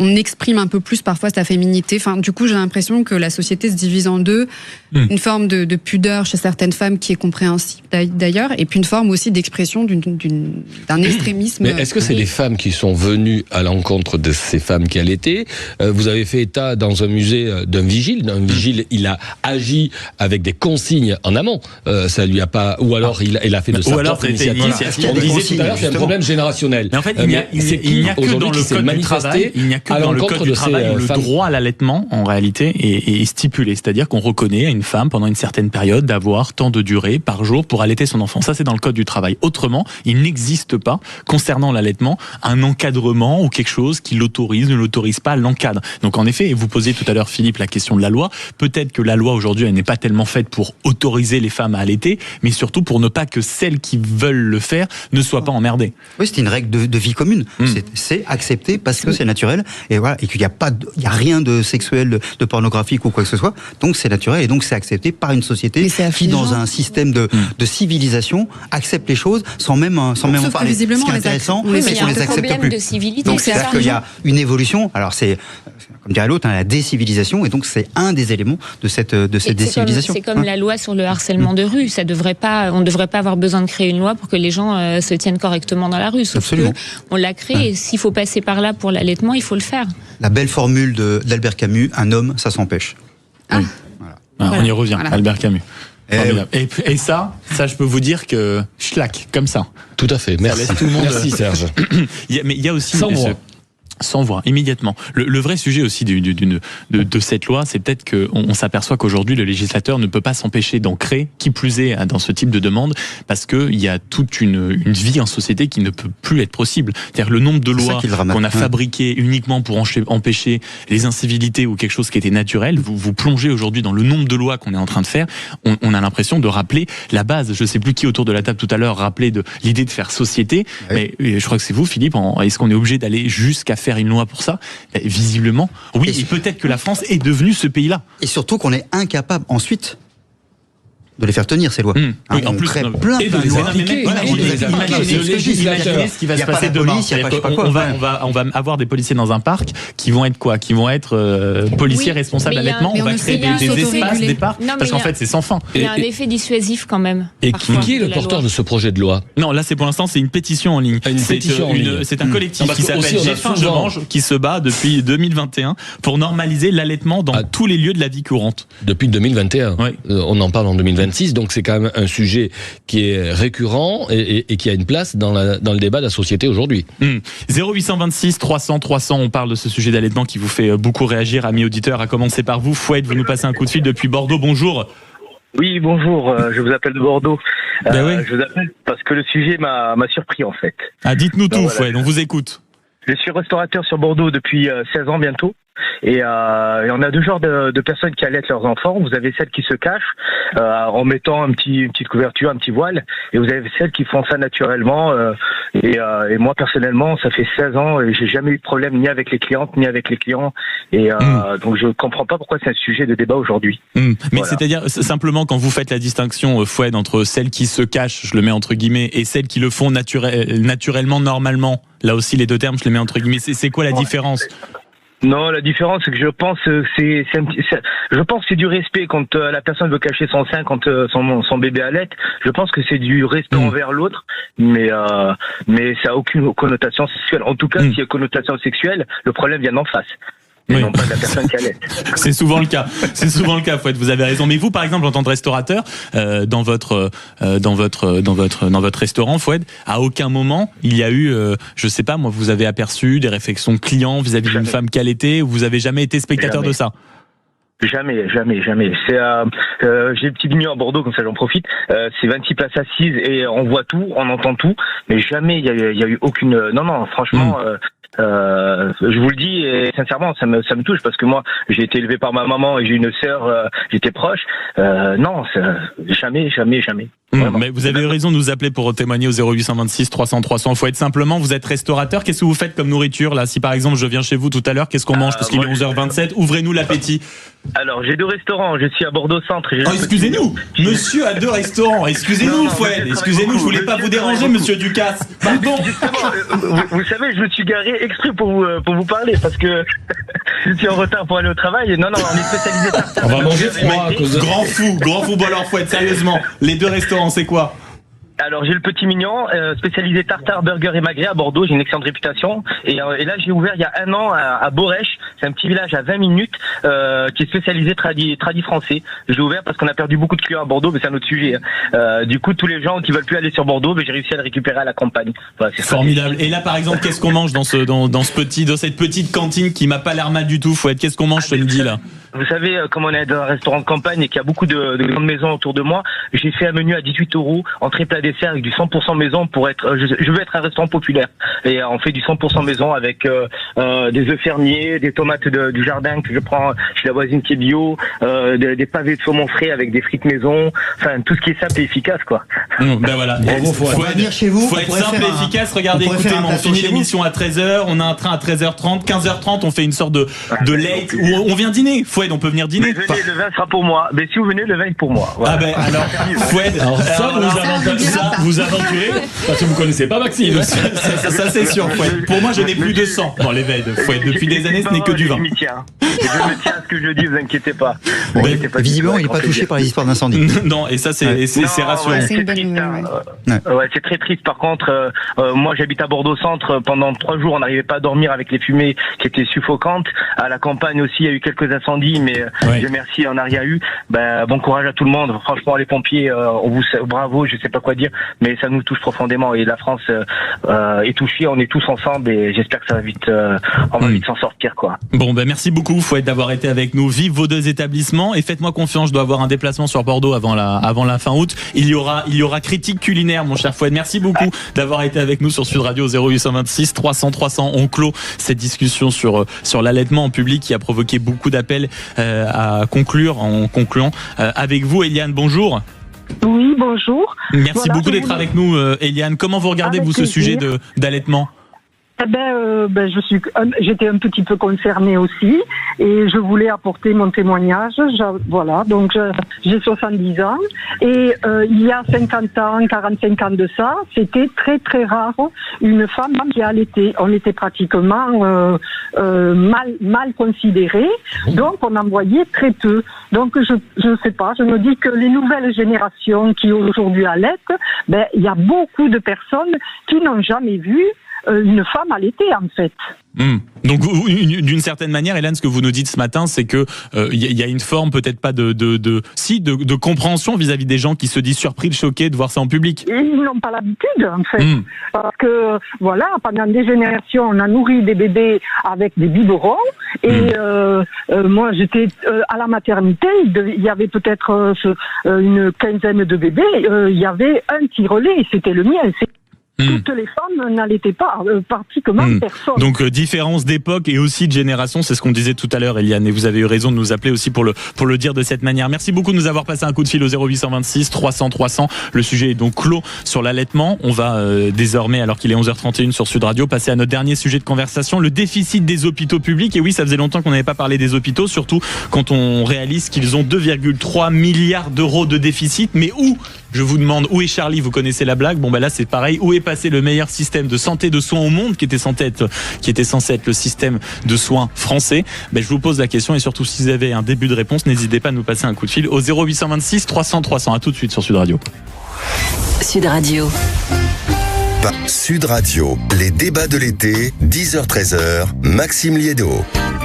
On exprime un peu plus parfois sa féminité. Enfin, du coup, j'ai l'impression que la société se divise en deux. Une forme de pudeur chez certaines femmes qui est compréhensible d'ailleurs, et puis une forme aussi d'expression d'un extrémisme. Mais est-ce que c'est les femmes qui sont venues à l'encontre de ces femmes qui allaitaient? Vous avez fait état dans un musée d'un vigile. Il a agi avec des consignes en amont. Ça lui a pas, ou alors il a fait de sa propre initiative. On disait tout à l'heure, c'est un problème générationnel. Mais en fait, il n'y a que dans le code du travail, le droit à l'allaitement, en réalité, est stipulé. C'est-à-dire qu'on reconnaît à une femme, pendant une certaine période, d'avoir tant de durée par jour pour allaiter son enfant. Ça, c'est dans le code du travail. Autrement, il n'existe pas, concernant l'allaitement, un encadrement ou quelque chose qui l'autorise, ne l'autorise pas, l'encadre. Donc, en effet, et vous posiez tout à l'heure, Philippe, la question de la loi. Peut-être que la loi, aujourd'hui, elle n'est pas tellement faite pour autoriser les femmes à allaiter, mais surtout pour ne pas que celles qui veulent le faire ne soient pas emmerdées. Oui, c'est une règle de vie commune. C'est accepté parce que c'est naturel. Et voilà, et qu'il n'y a rien de sexuel, de pornographique ou quoi que ce soit. Donc c'est naturel et donc c'est accepté par une société qui, dans un système de civilisation, accepte les choses sans même en parler. Ce qui est intéressant, c'est qu'on les accepte plus. De civilité, donc c'est-à-dire qu'il y a une évolution. Alors c'est, comme dirait l'autre, la décivilisation, et donc c'est un des éléments de cette décivilisation. C'est comme la loi sur le harcèlement de rue. On ne devrait pas avoir besoin de créer une loi pour que les gens se tiennent correctement dans la rue. Sauf que on l'a créé. Et s'il faut passer par là pour l'allaitement, il faut le faire. La belle formule d'Albert Camus, un homme, ça s'empêche. On y revient, Albert Camus. Et ça, je peux vous dire que schlack, comme ça. Tout à fait, merci. Ça laisse tout le monde. Merci Serge. Mais il y a aussi... Sans voix, immédiatement. Le vrai sujet aussi de cette loi, c'est peut-être qu'on s'aperçoit qu'aujourd'hui, le législateur ne peut pas s'empêcher d'en créer, qui plus est dans ce type de demande, parce qu'il y a toute une vie en société qui ne peut plus être possible. C'est-à-dire le nombre de lois qu'on a fabriquées uniquement pour empêcher les incivilités ou quelque chose qui était naturel, vous plongez aujourd'hui dans le nombre de lois qu'on est en train de faire, on a l'impression de rappeler la base. Je ne sais plus qui autour de la table tout à l'heure rappelait l'idée de faire société, mais je crois que c'est vous, Philippe, est-ce qu'on est obligé d'aller jusqu'à faire une loi pour ça? Visiblement, oui, et peut-être que la France est devenue ce pays-là. Et surtout qu'on est incapable ensuite de les faire tenir, ces lois. Oui, en plus, plein de lois. Imaginez ce qui va se passer demain. On va avoir des policiers dans un parc qui vont être quoi? Qui vont être policiers responsables d'allaitement. On va créer des espaces, des parcs, parce qu'en fait, c'est sans fin. Il y a un effet dissuasif quand même. Et qui est le porteur de ce projet de loi? Non, là, pour l'instant, c'est une pétition en ligne. C'est un collectif qui s'appelle J'ai faim, je mange, qui se bat depuis 2021 pour normaliser l'allaitement dans tous les lieux de la vie courante. Depuis 2021. On en parle en 2021. 2026. Donc c'est quand même un sujet qui est récurrent et qui a une place dans le débat de la société aujourd'hui. 0826 300 300, on parle de ce sujet d'allaitement qui vous fait beaucoup réagir, amis auditeurs, à commencer par vous. Fouad, vous nous passez un coup de fil depuis Bordeaux, bonjour. Oui, bonjour, je vous appelle de Bordeaux. Oui. Je vous appelle parce que le sujet m'a surpris en fait. Ah, dites-nous tout, Fouad, on vous écoute. Je suis restaurateur sur Bordeaux depuis 16 ans bientôt. Et on a deux genres de personnes qui allaitent leurs enfants. Vous avez celles qui se cachent en mettant une petite couverture, un petit voile, et vous avez celles qui font ça naturellement. Et moi personnellement, ça fait 16 ans et j'ai jamais eu de problème ni avec les clientes ni avec les clients. Et donc je comprends pas pourquoi c'est un sujet de débat aujourd'hui. Mais voilà. C'est-à-dire simplement quand vous faites la distinction, Fouad, entre celles qui se cachent, je le mets entre guillemets, et celles qui le font naturellement, normalement. Là aussi, les deux termes, je les mets entre guillemets. C'est quoi la différence ? Non, la différence, c'est que je pense que c'est du respect quand la personne veut cacher son sein quand son bébé allait. Je pense que c'est du respect envers l'autre, mais ça a aucune connotation sexuelle. En tout cas, s'il y a connotation sexuelle, le problème vient d'en face. Oui. Non pas de la personne qui allait. C'est souvent le cas. C'est souvent le cas, Fouad, vous avez raison. Mais vous, par exemple, en tant que restaurateur, dans votre restaurant, Fouad, à aucun moment il y a eu, je sais pas, moi, vous avez aperçu des réflexions clients vis-à-vis d'une femme qui allaitait, ou vous avez jamais été spectateur de ça? Jamais. C'est j'ai le petit vignon à Bordeaux, comme ça j'en profite. C'est 26 places assises et on voit tout, on entend tout, mais jamais il y a eu aucune. Non, franchement. Je vous le dis et sincèrement, ça me touche parce que moi j'ai été élevé par ma maman et j'ai une sœur, j'étais proche. Non, jamais. Mais vous avez eu raison de nous appeler pour témoigner au 0826 300 300. Faut être simplement, vous êtes restaurateur, qu'est-ce que vous faites comme nourriture là? Si par exemple je viens chez vous tout à l'heure, qu'est-ce qu'on mange? Parce qu'il est 11h27, ouvrez-nous l'appétit. Alors j'ai deux restaurants, je suis à Bordeaux Centre. Excusez-nous, monsieur a deux restaurants, excusez-nous Fouad, excusez-nous, je voulais pas vous déranger monsieur Ducasse, pardon. Vous savez, je me suis garé exprès pour vous parler parce que je suis en retard pour aller au travail. Non, on est spécialisé tartare. On va manger froid à cause de... Grand fou, bon alors Fouad, sérieusement, les deux restaurants c'est quoi? Alors j'ai le Petit Mignon, spécialisé tartare, burger et magret à Bordeaux, j'ai une excellente réputation. Et là j'ai ouvert il y a un an à Borèche, c'est un petit village à 20 minutes qui est spécialisé tradi français. Je l'ai ouvert parce qu'on a perdu beaucoup de clients à Bordeaux, mais c'est un autre sujet. Du coup tous les gens qui veulent plus aller sur Bordeaux, j'ai réussi à le récupérer à la campagne. Voilà, c'est formidable. Et là par exemple, qu'est-ce qu'on mange dans cette petite cantine qui m'a pas l'air mal du tout, Fouad? Qu'est-ce qu'on mange ce midi là? Vous savez, comme on est dans un restaurant de campagne et qu'il y a beaucoup de grandes maisons autour de moi, j'ai fait un menu à 18 €, entrée plat dessert avec du 100% maison pour être. Je veux être un restaurant populaire et on fait du 100% maison avec des œufs fermiers, des tomates du jardin que je prends chez la voisine qui est bio, des pavés de saumon frais avec des frites maison, enfin tout ce qui est simple et efficace quoi. Ben voilà. Faut venir chez vous. Faut être simple et efficace. Regardez, écoutez, on finit l'émission à 13h, on a un train à 13h30, 15h30, on fait une sorte de late où on vient dîner. Fouad, on peut venir dîner. Mais venez, le vin sera pour moi. Mais si vous venez, le vin est pour moi. Voilà. Ah ben alors, Fouad, vous aventurez parce que vous connaissez pas Maxime. Ça c'est sûr, Fouad. Pour moi, je n'ai plus de sang dans les veines. Fouad, depuis des années, ce n'est que du vin. Je me tiens à ce que je dis, vous inquiétez pas. Visiblement, il n'est pas touché par les histoires d'incendie. Non, et ça c'est rassurant. C'est triste. C'est très triste. Par contre, moi j'habite à Bordeaux Centre. Pendant 3 jours, on n'arrivait pas à dormir avec les fumées qui étaient suffocantes. À la campagne aussi, il y a eu quelques incendies, mais Dieu merci, on n'a rien eu. Bon courage à tout le monde. Franchement, les pompiers, on vous bravo, je sais pas quoi dire, mais ça nous touche profondément. Et la France est touchée, on est tous ensemble et j'espère que ça va vite, on va vite s'en sortir quoi. Bon, merci beaucoup Fouad d'avoir été avec nous. Vive vos deux établissements et faites-moi confiance, je dois avoir un déplacement sur Bordeaux avant la fin août. Il y aura critique culinaire, mon cher Fouad. Merci beaucoup d'avoir été avec nous sur Sud Radio 0826 300 300. On clôt cette discussion sur l'allaitement en public qui a provoqué beaucoup d'appels à conclure en concluant avec vous. Eliane, bonjour. Oui, bonjour. Merci beaucoup d'être avec nous, Eliane. Comment vous regardez ce sujet d'allaitement? J'étais un petit peu concernée aussi et je voulais apporter mon témoignage. Voilà, donc j'ai 70 ans et il y a 50 ans, 45 ans de ça, c'était très très rare une femme qui allaitait. On était pratiquement mal considérés, donc on en voyait très peu. Donc je sais pas, je me dis que les nouvelles générations qui aujourd'hui allaitent, il y a beaucoup de personnes qui n'ont jamais vu une femme allaitée, en fait. Donc, d'une certaine manière, Hélène, ce que vous nous dites ce matin, c'est que y a une forme peut-être pas de compréhension vis-à-vis des gens qui se disent surpris, choqués de voir ça en public. Ils n'ont pas l'habitude, en fait. Parce que, voilà, pendant des générations, on a nourri des bébés avec des biberons. Et moi, j'étais à la maternité, il y avait peut-être une quinzaine de bébés. Il y avait un tire-lait, c'était le mien. Toutes les femmes n'allaitaient pas, pratiquement personne. Donc différence d'époque et aussi de génération, c'est ce qu'on disait tout à l'heure, Eliane, et vous avez eu raison de nous appeler aussi pour le dire de cette manière. Merci beaucoup de nous avoir passé un coup de fil au 0826 300 300. Le sujet est donc clos sur l'allaitement. On va désormais, alors qu'il est 11h31 sur Sud Radio, passer à notre dernier sujet de conversation, le déficit des hôpitaux publics. Et oui, ça faisait longtemps qu'on n'avait pas parlé des hôpitaux, surtout quand on réalise qu'ils ont 2,3 milliards d'euros de déficit. Mais où ? Je vous demande, où est Charlie? Vous connaissez la blague. Bon, là, c'est pareil. Où est passé le meilleur système de santé de soins au monde, qui était censé être le système de soins français? Je vous pose la question, et surtout, si vous avez un début de réponse, n'hésitez pas à nous passer un coup de fil au 0826 300 300. À tout de suite sur Sud Radio. Sud Radio. Sud Radio, les débats de l'été, 10h-13h, Maxime Liédo.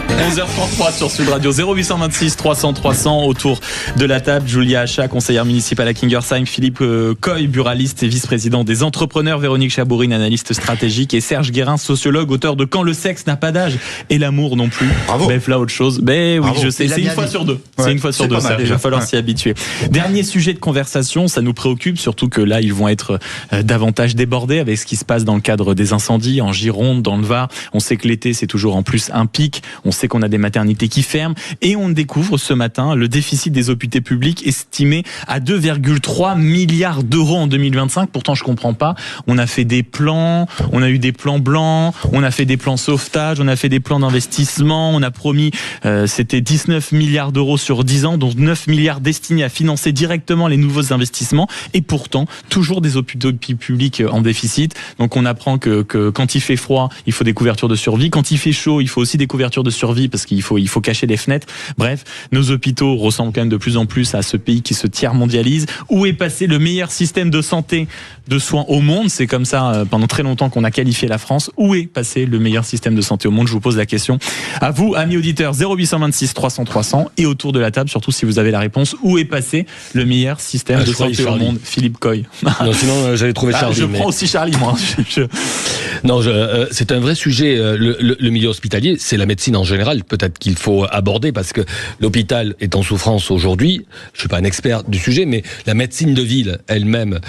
11h33 sur Sud Radio, 0826 300 300. Autour de la table, Julia Achat, conseillère municipale à Kingersheim, Philippe Coy, buraliste et vice-président des entrepreneurs, Véronique Chabourine, analyste stratégique, et Serge Guérin, sociologue, auteur de Quand le sexe n'a pas d'âge et l'amour non plus. Bravo. Là, autre chose. Oui, bravo. Je sais, c'est une fois sur deux. Ouais, c'est une fois sur deux, Serge. Il va falloir s'y habituer. Dernier sujet de conversation, ça nous préoccupe, surtout que là, ils vont être davantage débordés avec ce qui se passe dans le cadre des incendies en Gironde, dans le Var. On sait que l'été, c'est toujours en plus un pic. On sait qu'on a des maternités qui ferment, et on découvre ce matin le déficit des hôpitaux publics estimé à 2,3 milliards d'euros en 2025. Pourtant, je comprends pas. On a fait des plans, on a eu des plans blancs, on a fait des plans sauvetage, on a fait des plans d'investissement, on a promis, c'était 19 milliards d'euros sur 10 ans, dont 9 milliards destinés à financer directement les nouveaux investissements, et pourtant, toujours des hôpitaux publics en déficit. Donc on apprend que quand il fait froid, il faut des couvertures de survie. Quand il fait chaud, il faut aussi des couvertures de survie, parce qu'il faut cacher les fenêtres. Bref, nos hôpitaux ressemblent quand même de plus en plus à ce pays qui se tiers-mondialise. Où est passé le meilleur système de santé, de soins au monde? C'est comme ça pendant très longtemps qu'on a qualifié la France. Où est passé le meilleur système de santé au monde? Je vous pose la question à vous, amis auditeurs, 0826 300 300, et autour de la table, surtout si vous avez la réponse, où est passé le meilleur système de santé au monde? Philippe Coy. Non, sinon j'allais trouver Charlie. Je prends aussi Charlie, moi. Non, c'est un vrai sujet. Le milieu hospitalier, c'est la médecine en général, peut-être qu'il faut aborder, parce que l'hôpital est en souffrance aujourd'hui. Je suis pas un expert du sujet, mais la médecine de ville elle-même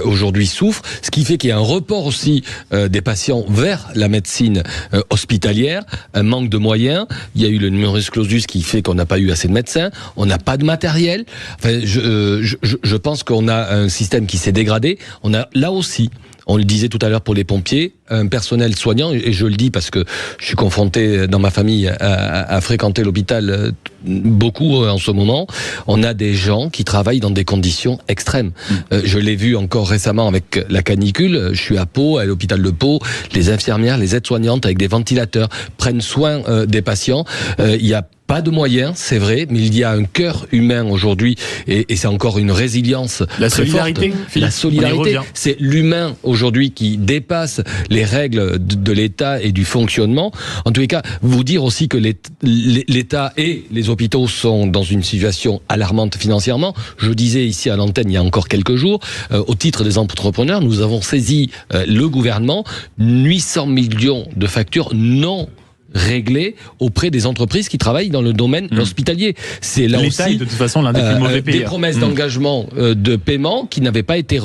aujourd'hui souffre, ce qui fait qu'il y a un report aussi des patients vers la médecine hospitalière, un manque de moyens. Il y a eu le numerus clausus qui fait qu'on n'a pas eu assez de médecins, on n'a pas de matériel. Enfin, je pense qu'on a un système qui s'est dégradé. On a là aussi, on le disait tout à l'heure pour les pompiers, un personnel soignant, et je le dis parce que je suis confronté dans ma famille à fréquenter l'hôpital beaucoup en ce moment. On a des gens qui travaillent dans des conditions extrêmes. Je l'ai vu encore récemment avec la canicule. Je suis à Pau, à l'hôpital de Pau. Les infirmières, les aides-soignantes avec des ventilateurs prennent soin des patients. Il y a pas de moyens, c'est vrai, mais il y a un cœur humain aujourd'hui, et c'est encore une résilience la très solidarité, forte. Philippe, la solidarité, c'est l'humain aujourd'hui qui dépasse les règles de l'État et du fonctionnement. En tous les cas, vous dire aussi que l'État et les hôpitaux sont dans une situation alarmante financièrement. Je disais ici à l'antenne il y a encore quelques jours, au titre des entrepreneurs, nous avons saisi le gouvernement 800 millions de factures non réglé auprès des entreprises qui travaillent dans le domaine hospitalier. C'est là l'État aussi est de toute façon l'un des plus mauvais payeurs. Des promesses d'engagement de paiement qui n'avaient pas été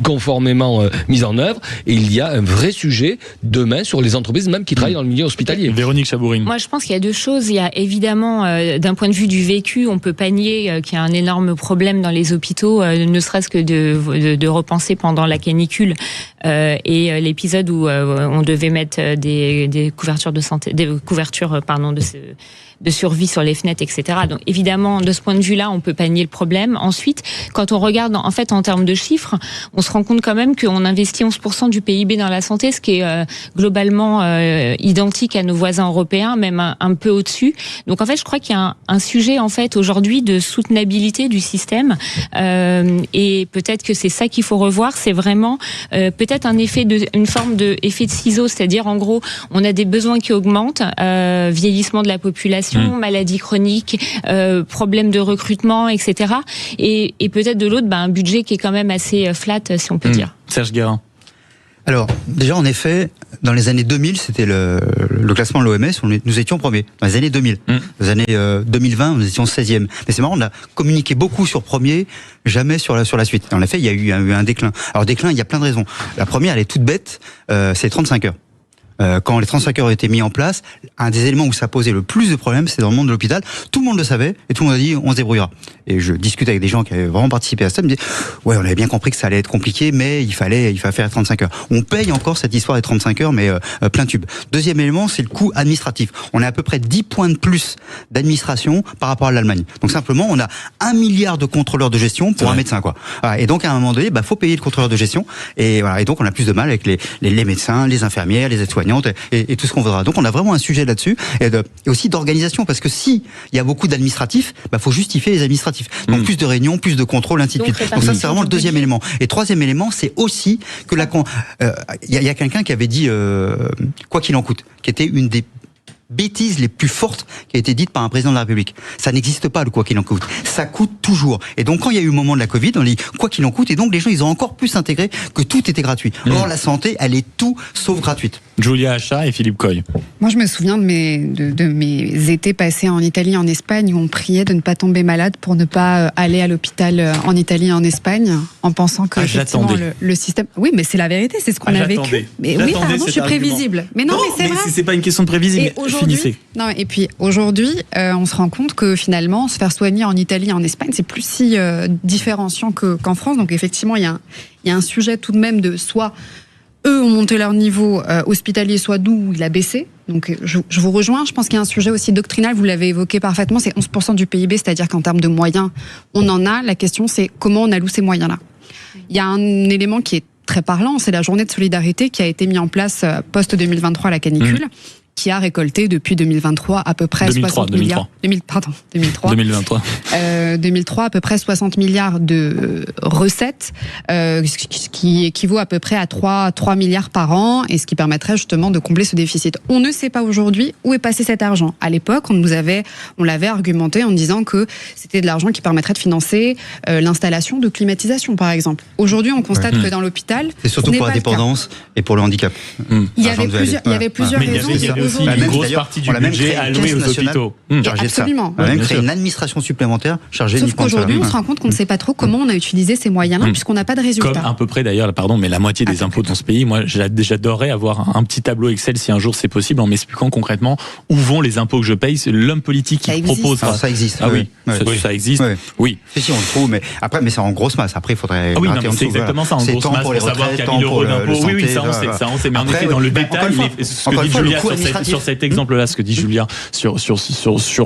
conformément mises en œuvre, et il y a un vrai sujet demain sur les entreprises même qui travaillent dans le milieu hospitalier. Véronique Chabourine. Moi je pense qu'il y a deux choses. Il y a évidemment d'un point de vue du vécu, on peut pas nier qu'il y a un énorme problème dans les hôpitaux, ne serait-ce que de repenser pendant la canicule et l'épisode où on devait mettre des couvertures de santé, des couvertures de survie sur les fenêtres, etc. Donc évidemment, de ce point de vue-là, on peut pas nier le problème. Ensuite, quand on regarde en fait en termes de chiffres, on se rend compte quand même qu'on investit 11% du PIB dans la santé, ce qui est globalement identique à nos voisins européens, même un peu au-dessus. Donc en fait, je crois qu'il y a un sujet en fait aujourd'hui de soutenabilité du système, et peut-être que c'est ça qu'il faut revoir. C'est vraiment peut-être une forme d'effet de ciseau, c'est-à-dire en gros, on a des besoins qui augmentent, vieillissement de la population, maladies chroniques, problèmes de recrutement, etc. Et peut-être de l'autre, un budget qui est quand même assez flat, si on peut dire. Serge Guérin. Alors, déjà, en effet, dans les années 2000, c'était le classement de l'OMS, nous étions premiers. Dans les années 2000. Dans les années 2020, nous étions 16e. Mais c'est marrant, on a communiqué beaucoup sur premier, jamais sur la suite. En effet, il y a eu un déclin. Alors, déclin, il y a plein de raisons. La première, elle est toute bête, c'est 35 heures. Quand les 35 heures ont été mis en place, un des éléments où ça posait le plus de problèmes, c'est dans le monde de l'hôpital. Tout le monde le savait et tout le monde a dit on se débrouillera. Et je discute avec des gens qui avaient vraiment participé à ça, ils me disaient ouais, on avait bien compris que ça allait être compliqué, mais il fallait faire 35 heures. On paye encore cette histoire des 35 heures, mais plein tube. Deuxième élément, c'est le coût administratif. On a à peu près 10 points de plus d'administration par rapport à l'Allemagne. Donc simplement, on a 1 milliard de contrôleurs de gestion pour un médecin, quoi. Voilà. Et donc à un moment donné, faut payer le contrôleur de gestion. Et voilà. Et donc on a plus de mal avec les médecins, les infirmières, les aides-soignantes et tout ce qu'on voudra. Donc on a vraiment un sujet là-dessus et aussi d'organisation, parce que si il y a beaucoup d'administratifs, faut justifier les administratifs. Donc plus de réunions, plus de contrôle, ainsi de suite. Donc ça c'est vraiment le deuxième élément. Et troisième élément, c'est aussi que il y a quelqu'un qui avait dit quoi qu'il en coûte, qui était une des bêtises les plus fortes qui a été dite par un président de la République. Ça n'existe pas, le quoi qu'il en coûte. Ça coûte toujours. Et donc, quand il y a eu le moment de la Covid, on dit quoi qu'il en coûte, et donc les gens, ils ont encore plus intégré que tout était gratuit. Or, la santé, elle est tout sauf gratuite. Julia Achat et Philippe Coy. Moi, je me souviens de mes étés passés en Italie, en Espagne, où on priait de ne pas tomber malade pour ne pas aller à l'hôpital en Italie et en Espagne, en pensant que effectivement, le système... Oui, mais c'est la vérité, c'est ce qu'on a vécu. Mais oui, pardon, je suis prévisible. Mais non, mais c'est vrai. C'est pas une question de prévisible. Et puis aujourd'hui, on se rend compte que finalement, se faire soigner en Italie et en Espagne, c'est plus si différenciant qu'en France. Donc effectivement, il y a un sujet tout de même de soit eux ont monté leur niveau hospitalier, soit nous, il a baissé. Donc je vous rejoins, je pense qu'il y a un sujet aussi doctrinal, vous l'avez évoqué parfaitement, c'est 11% du PIB, c'est-à-dire qu'en termes de moyens, on en a. La question, c'est comment on alloue ces moyens-là. Il y a un élément qui est très parlant, c'est la journée de solidarité qui a été mise en place post-2023 à la canicule. Qui a récolté depuis 2023 à peu près 60 milliards. 2023 à peu près 60 milliards de recettes, ce qui équivaut à peu près à 3 milliards par an, et ce qui permettrait justement de combler ce déficit. On ne sait pas aujourd'hui où est passé cet argent. À l'époque, on l'avait argumenté en disant que c'était de l'argent qui permettrait de financer l'installation de climatisation, par exemple. Aujourd'hui, on constate que dans l'hôpital, c'est surtout pour la dépendance et pour le handicap. Il y avait plusieurs raisons. Aussi une grosse partie du budget alloué aux hôpitaux. Absolument. On a même créé une administration supplémentaire chargée Sauf qu'aujourd'hui, on se rend compte qu'on ne sait pas trop comment on a utilisé ces moyens-là, puisqu'on n'a pas de résultats. Comme à peu près d'ailleurs, mais la moitié des impôts dans ce pays. Moi, j'adorerais avoir un petit tableau Excel si un jour c'est possible, en m'expliquant concrètement où vont les impôts que je paye. C'est l'homme politique qui propose. Ça existe. Ah oui, ça existe. Oui. Si on le trouve, mais c'est en grosse masse. Après, il faudrait. Ah oui, c'est exactement ça, en grosse masse, pour savoir qu'il y a 1000 € d'impôts. Oui, ça on sait. Mais en effet, dans le détail, ce que dit Julia sur cet exemple-là, ce que dit Julia sur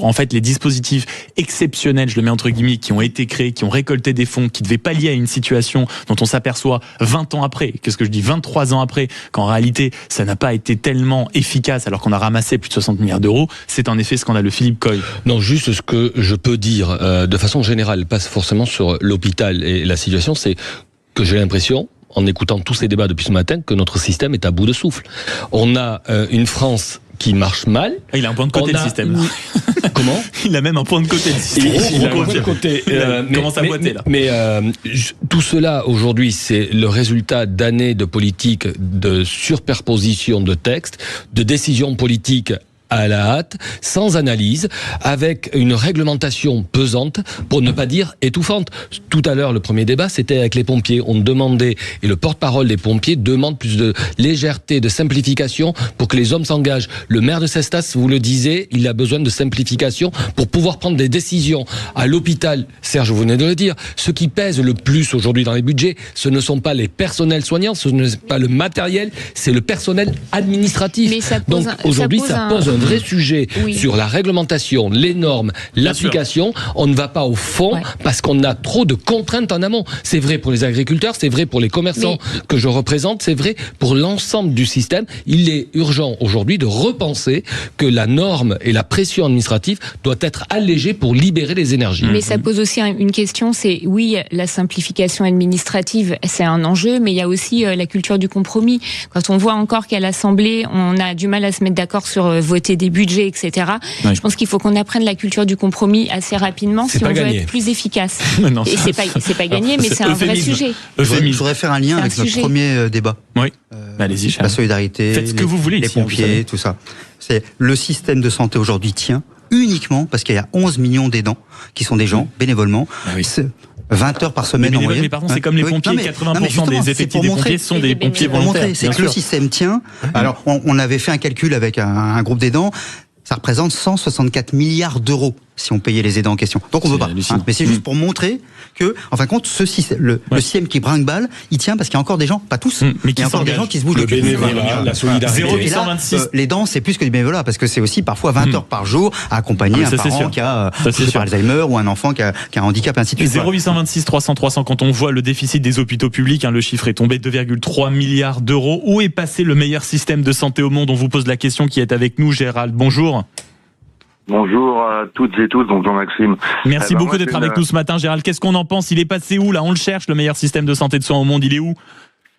en fait les dispositifs exceptionnels, je le mets entre guillemets, qui ont été créés, qui ont récolté des fonds, qui devaient pallier à une situation dont on s'aperçoit 20 ans après, qu'est-ce que je dis, 23 ans après, qu'en réalité ça n'a pas été tellement efficace alors qu'on a ramassé plus de 60 milliards d'euros, c'est en effet scandaleux. Philippe Coy. Non, juste ce que je peux dire de façon générale, pas forcément sur l'hôpital et la situation, c'est que j'ai l'impression, en écoutant tous ces débats depuis ce matin, que notre système est à bout de souffle. On a une France qui marche mal. Il a un point de côté, le système. Comment ? Il a même un point de côté, le système. Il a un point de côté. Il commence à boiter, là. Mais tout cela, aujourd'hui, c'est le résultat d'années de politique de surperposition de textes, de décisions politiques à la hâte, sans analyse, avec une réglementation pesante, pour ne pas dire étouffante. Tout à l'heure, le premier débat, c'était avec les pompiers. On demandait, et le porte-parole des pompiers demande plus de légèreté, de simplification pour que les hommes s'engagent. Le maire de Cestas, vous le disiez, il a besoin de simplification pour pouvoir prendre des décisions. À l'hôpital, Serge, vous venez de le dire, ce qui pèse le plus aujourd'hui dans les budgets, ce ne sont pas les personnels soignants, ce n'est pas le matériel, c'est le personnel administratif. Mais ça pose donc aujourd'hui, ça pose un vrai sujet sur la réglementation, les normes, l'application, on ne va pas au fond parce qu'on a trop de contraintes en amont. C'est vrai pour les agriculteurs, c'est vrai pour les commerçants que je représente, c'est vrai pour l'ensemble du système. Il est urgent aujourd'hui de repenser que la norme et la pression administrative doit être allégée pour libérer les énergies. Mais ça pose aussi une question, c'est oui, la simplification administrative, c'est un enjeu, mais il y a aussi la culture du compromis. Quand on voit encore qu'à l'Assemblée, on a du mal à se mettre d'accord sur voter des budgets, etc. Je pense qu'il faut qu'on apprenne la culture du compromis assez rapidement si on veut être plus efficace. Non, et c'est pas gagné, mais c'est un vrai sujet. Je voudrais faire un lien avec notre premier débat. Oui. Allez-y, la solidarité, faites ce que vous voulez, les pompiers, tout ça. C'est le système de santé aujourd'hui tient uniquement parce qu'il y a 11 millions d'aidants qui sont des gens bénévolement. 20 heures par semaine en moyenne. Mais pardon, c'est comme les pompiers, 80% des effectifs des pompiers sont des pompiers volontaires. C'est que le système tient. Alors, on avait fait un calcul avec un groupe d'aidants. Ça représente 164 milliards d'euros si on payait les aidants en question. Donc on ne veut pas. Mais c'est juste pour montrer que, en fin de compte, ce système, le système qui brinque-balle, il tient parce qu'il y a encore des gens, pas tous, mais il y a encore des gens qui se bougent le cul. La solidarité. 0826. L'aidant, c'est plus que du bénévolat parce que c'est aussi parfois 20 heures par jour à accompagner un parent qui a Alzheimer ou un enfant qui a un handicap, ainsi de suite. 0826 300 300, quand on voit le déficit des hôpitaux publics, le chiffre est tombé 2,3 milliards d'euros. Où est passé le meilleur système de santé au monde? On vous pose la question, qui est avec nous. Gérald, bonjour. Bonjour à toutes et tous, donc Jean-Maxime. Merci beaucoup d'être avec nous ce matin, Gérald. Qu'est-ce qu'on en pense? Il est passé où, là? On le cherche, le meilleur système de santé de soins au monde. Il est où?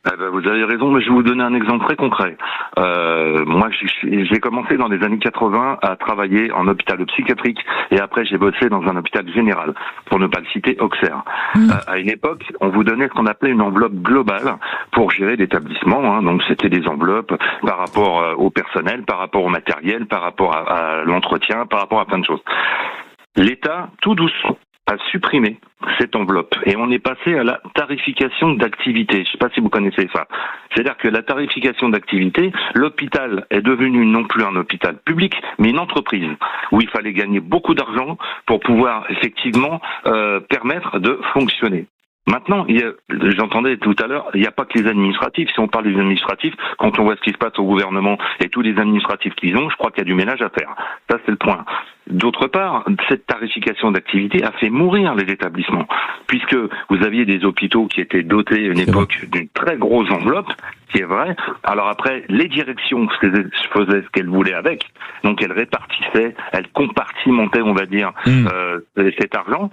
Vous avez raison, mais je vais vous donner un exemple très concret. Moi, j'ai commencé dans les années 80 à travailler en hôpital psychiatrique et après j'ai bossé dans un hôpital général, pour ne pas le citer, Auxerre. À une époque, on vous donnait ce qu'on appelait une enveloppe globale pour gérer l'établissement. Donc c'était des enveloppes par rapport au personnel, par rapport au matériel, par rapport à l'entretien, par rapport à plein de choses. L'État, tout doucement, a supprimé cette enveloppe et on est passé à la tarification d'activité. Je ne sais pas si vous connaissez ça. C'est-à-dire que la tarification d'activité, l'hôpital est devenu non plus un hôpital public, mais une entreprise où il fallait gagner beaucoup d'argent pour pouvoir effectivement permettre de fonctionner. Maintenant, j'entendais tout à l'heure, il n'y a pas que les administratifs. Si on parle des administratifs, quand on voit ce qui se passe au gouvernement et tous les administratifs qu'ils ont, je crois qu'il y a du ménage à faire. Ça, c'est le point. D'autre part, cette tarification d'activité a fait mourir les établissements, puisque vous aviez des hôpitaux qui étaient dotés à une époque d'une très grosse enveloppe, qui est vrai. Alors après, les directions faisaient ce qu'elles voulaient avec, donc elles répartissaient, elles compartimentaient, on va dire, cet argent.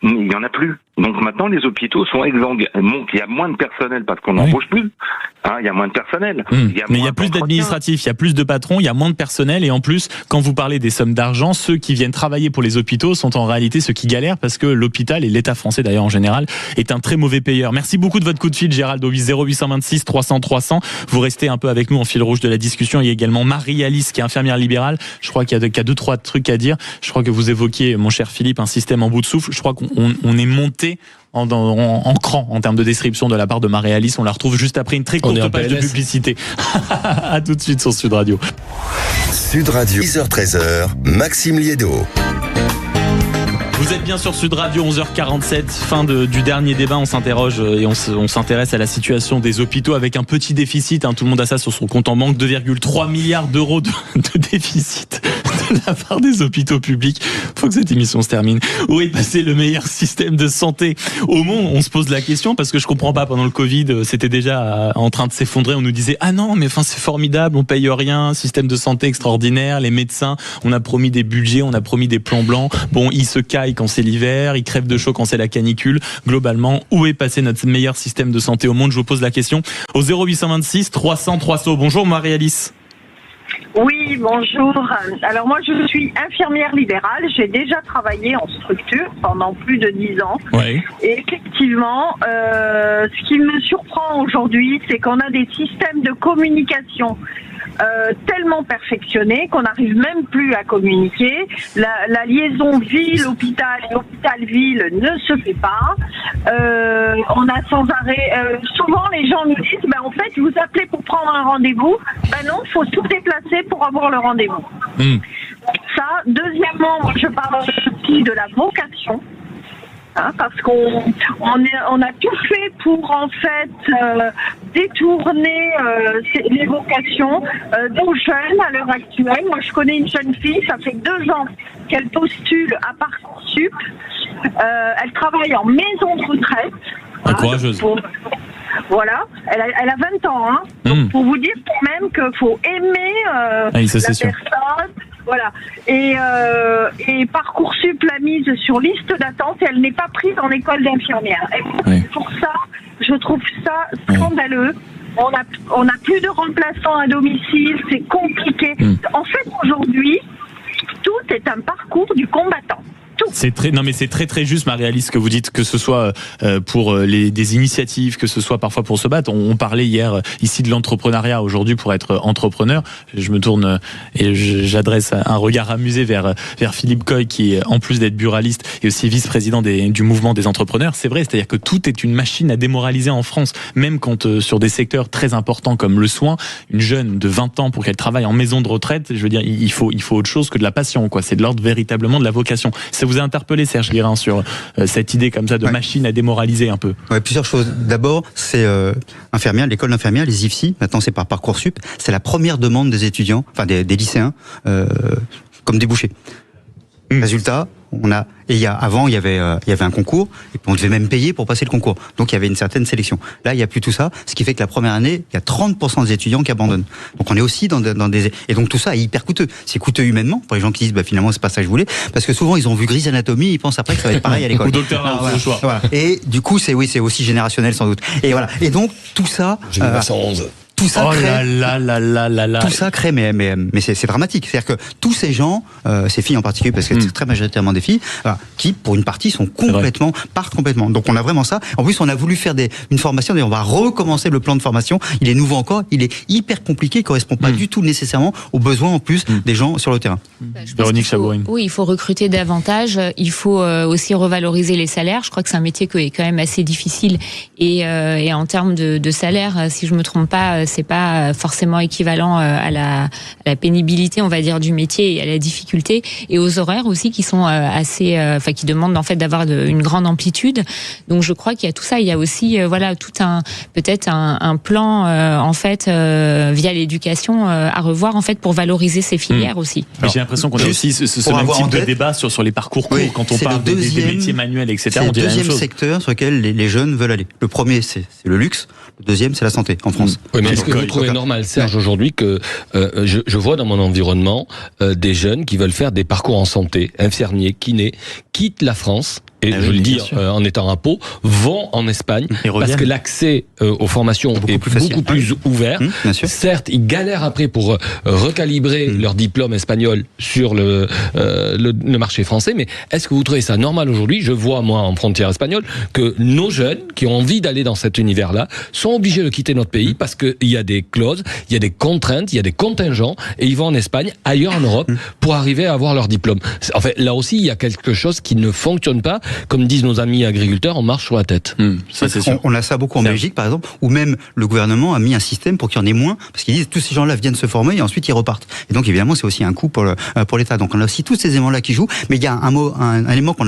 Il n'y en a plus. Donc maintenant, les hôpitaux sont exsangues. Il y a moins de personnel parce qu'on n'embauche plus. Il y a moins de personnel. Mais il y a plus d'administratifs, il y a plus de patrons, il y a moins de personnel. Et en plus, quand vous parlez des sommes d'argent, ceux qui viennent travailler pour les hôpitaux sont en réalité ceux qui galèrent parce que l'hôpital, et l'État français d'ailleurs en général, est un très mauvais payeur. Merci beaucoup de votre coup de fil, Gérald, au 0826 300 300. Vous restez un peu avec nous en fil rouge de la discussion. Il y a également Marie-Alice qui est infirmière libérale. Je crois qu'il y a 2-3 trucs à dire. Je crois que vous évoquiez, mon cher Philippe, un système en bout de souffle. Je crois qu'on est monté en cran en termes de description de la part de Marie-Alice. On la retrouve juste après une très courte page de publicité. À tout de suite sur Sud Radio. Sud Radio, 10h-13h, Maxime Liédo. Vous êtes bien sur Sud Radio, 11h47, fin du dernier débat. On s'interroge et on s'intéresse à la situation des hôpitaux avec un petit déficit. Tout le monde a ça sur son compte en banque, 2,3 milliards d'euros de déficit de la part des hôpitaux publics. Faut que cette émission se termine. Où est passé le meilleur système de santé au monde? On se pose la question parce que je comprends pas. Pendant le Covid, c'était déjà en train de s'effondrer. On nous disait non, mais c'est formidable, on paye rien, système de santé extraordinaire, les médecins, on a promis des budgets, on a promis des plans blancs. Bon, ils se caillent quand c'est l'hiver, ils crèvent de chaud quand c'est la canicule. Globalement, où est passé notre meilleur système de santé au monde? Je vous pose la question au 0826 300 300. Bonjour Marie-Alice. Oui, bonjour. Alors moi, je suis infirmière libérale. J'ai déjà travaillé en structure pendant plus de 10 ans. Ouais. Et effectivement, ce qui me surprend aujourd'hui, c'est qu'on a des systèmes de communication tellement perfectionnés qu'on n'arrive même plus à communiquer. La liaison ville-hôpital et hôpital-ville ne se fait pas. On a sans arrêt... souvent, les gens nous disent, en fait, vous appelez pour prendre un rendez-vous. Non, il faut tout déplacer pour avoir le rendez-vous. Ça. Deuxièmement, je parle aussi de la vocation. parce qu'on a tout fait pour en fait détourner les vocations nos jeunes à l'heure actuelle. Moi, je connais une jeune fille, ça fait 2 ans qu'elle postule à Parcoursup. Elle travaille en maison de retraite. Courageuse. Voilà, elle a 20 ans. Hein. Donc, pour vous dire quand même qu'il faut aimer la personne. Voilà. Et Parcoursup l'a mise sur liste d'attente et elle n'est pas prise en école d'infirmière. Et pour ça, je trouve ça scandaleux. On a plus de remplaçants à domicile, c'est compliqué. En fait, aujourd'hui, tout est un parcours du combattant. C'est très juste, Marie-Alice, que vous dites, que ce soit pour des initiatives, que ce soit parfois pour se battre. On parlait hier ici de l'entrepreneuriat. Aujourd'hui, pour être entrepreneur, je me tourne et j'adresse un regard amusé vers Philippe Coy, qui, en plus d'être buraliste, est aussi vice-président du mouvement des entrepreneurs. C'est vrai, c'est-à-dire que tout est une machine à démoraliser en France, même quand sur des secteurs très importants comme le soin, une jeune de 20 ans, pour qu'elle travaille en maison de retraite, je veux dire, il faut autre chose que de la passion, quoi. C'est de l'ordre véritablement de la vocation. Ça vous a interpellé, Serge Guérin, sur cette idée comme ça de machine à démoraliser un peu? Plusieurs choses. D'abord, c'est infirmière, l'école d'infirmière, les IFSI, maintenant c'est par Parcoursup, c'est la première demande des étudiants, enfin des lycéens, comme débouché. Résultat, avant il y avait un concours et puis on devait même payer pour passer le concours. Donc il y avait une certaine sélection. Là, il n'y a plus tout ça, ce qui fait que la première année, il y a 30% des étudiants qui abandonnent. Donc on est aussi dans des et donc tout ça est hyper coûteux. C'est coûteux humainement pour les gens qui disent finalement c'est pas ça que je voulais, parce que souvent ils ont vu Grey's Anatomy, ils pensent après que ça va être pareil à l'école. Ou Docteur House, voilà. Et du coup c'est aussi générationnel sans doute. Et voilà. Et donc tout ça. Génération 11. Tout ça crée, tout ça crée, mais c'est dramatique. C'est-à-dire que tous ces gens, ces filles en particulier, parce que c'est très majoritairement des filles, qui pour une partie partent complètement. Donc on a vraiment ça. En plus, on a voulu faire une formation, et on va recommencer le plan de formation. Il est nouveau encore, il est hyper compliqué, il correspond pas du tout nécessairement aux besoins en plus des gens sur le terrain. Véronique Chabourine. Oui, il faut recruter davantage. Il faut aussi revaloriser les salaires. Je crois que c'est un métier qui est quand même assez difficile et en termes de salaire, si je me trompe pas, c'est pas forcément équivalent à la pénibilité, on va dire, du métier et à la difficulté, et aux horaires aussi qui sont assez, qui demandent en fait d'avoir une grande amplitude. Donc je crois qu'il y a tout ça. Il y a aussi tout peut-être un plan en fait via l'éducation à revoir en fait pour valoriser ces filières aussi. Mais j'ai l'impression qu'on a aussi ce même type de débat sur les parcours courts quand on parle des métiers manuels, etc. C'est le deuxième secteur sur lequel les jeunes veulent aller. Le premier c'est le luxe. Le deuxième, c'est la santé, en France. Oui, mais est-ce que vous trouvez normal, Serge, aujourd'hui, que je vois dans mon environnement des jeunes qui veulent faire des parcours en santé, infirmiers, kinés, quittent la France, et je le dis en étant à Pau, vont en Espagne, parce que l'accès aux formations est beaucoup plus ouvert. Certes, ils galèrent après pour recalibrer leur diplôme espagnol sur le marché français, mais est-ce que vous trouvez ça normal aujourd'hui? Je vois, moi, en frontière espagnole, que nos jeunes, qui ont envie d'aller dans cet univers-là, sont obligés de quitter notre pays parce qu'il y a des clauses, il y a des contraintes, il y a des contingents, et ils vont en Espagne, ailleurs en Europe, pour arriver à avoir leur diplôme. En fait, là aussi, il y a quelque chose qui ne fonctionne pas. Comme disent nos amis agriculteurs, on marche sur la tête. Ça, c'est sûr. On a ça beaucoup en Belgique, par exemple, où même le gouvernement a mis un système pour qu'il y en ait moins, parce qu'ils disent tous ces gens-là viennent se former et ensuite ils repartent. Et donc évidemment, c'est aussi un coût pour l'État. Donc on a aussi tous ces éléments-là qui jouent. Mais il y a un élément dont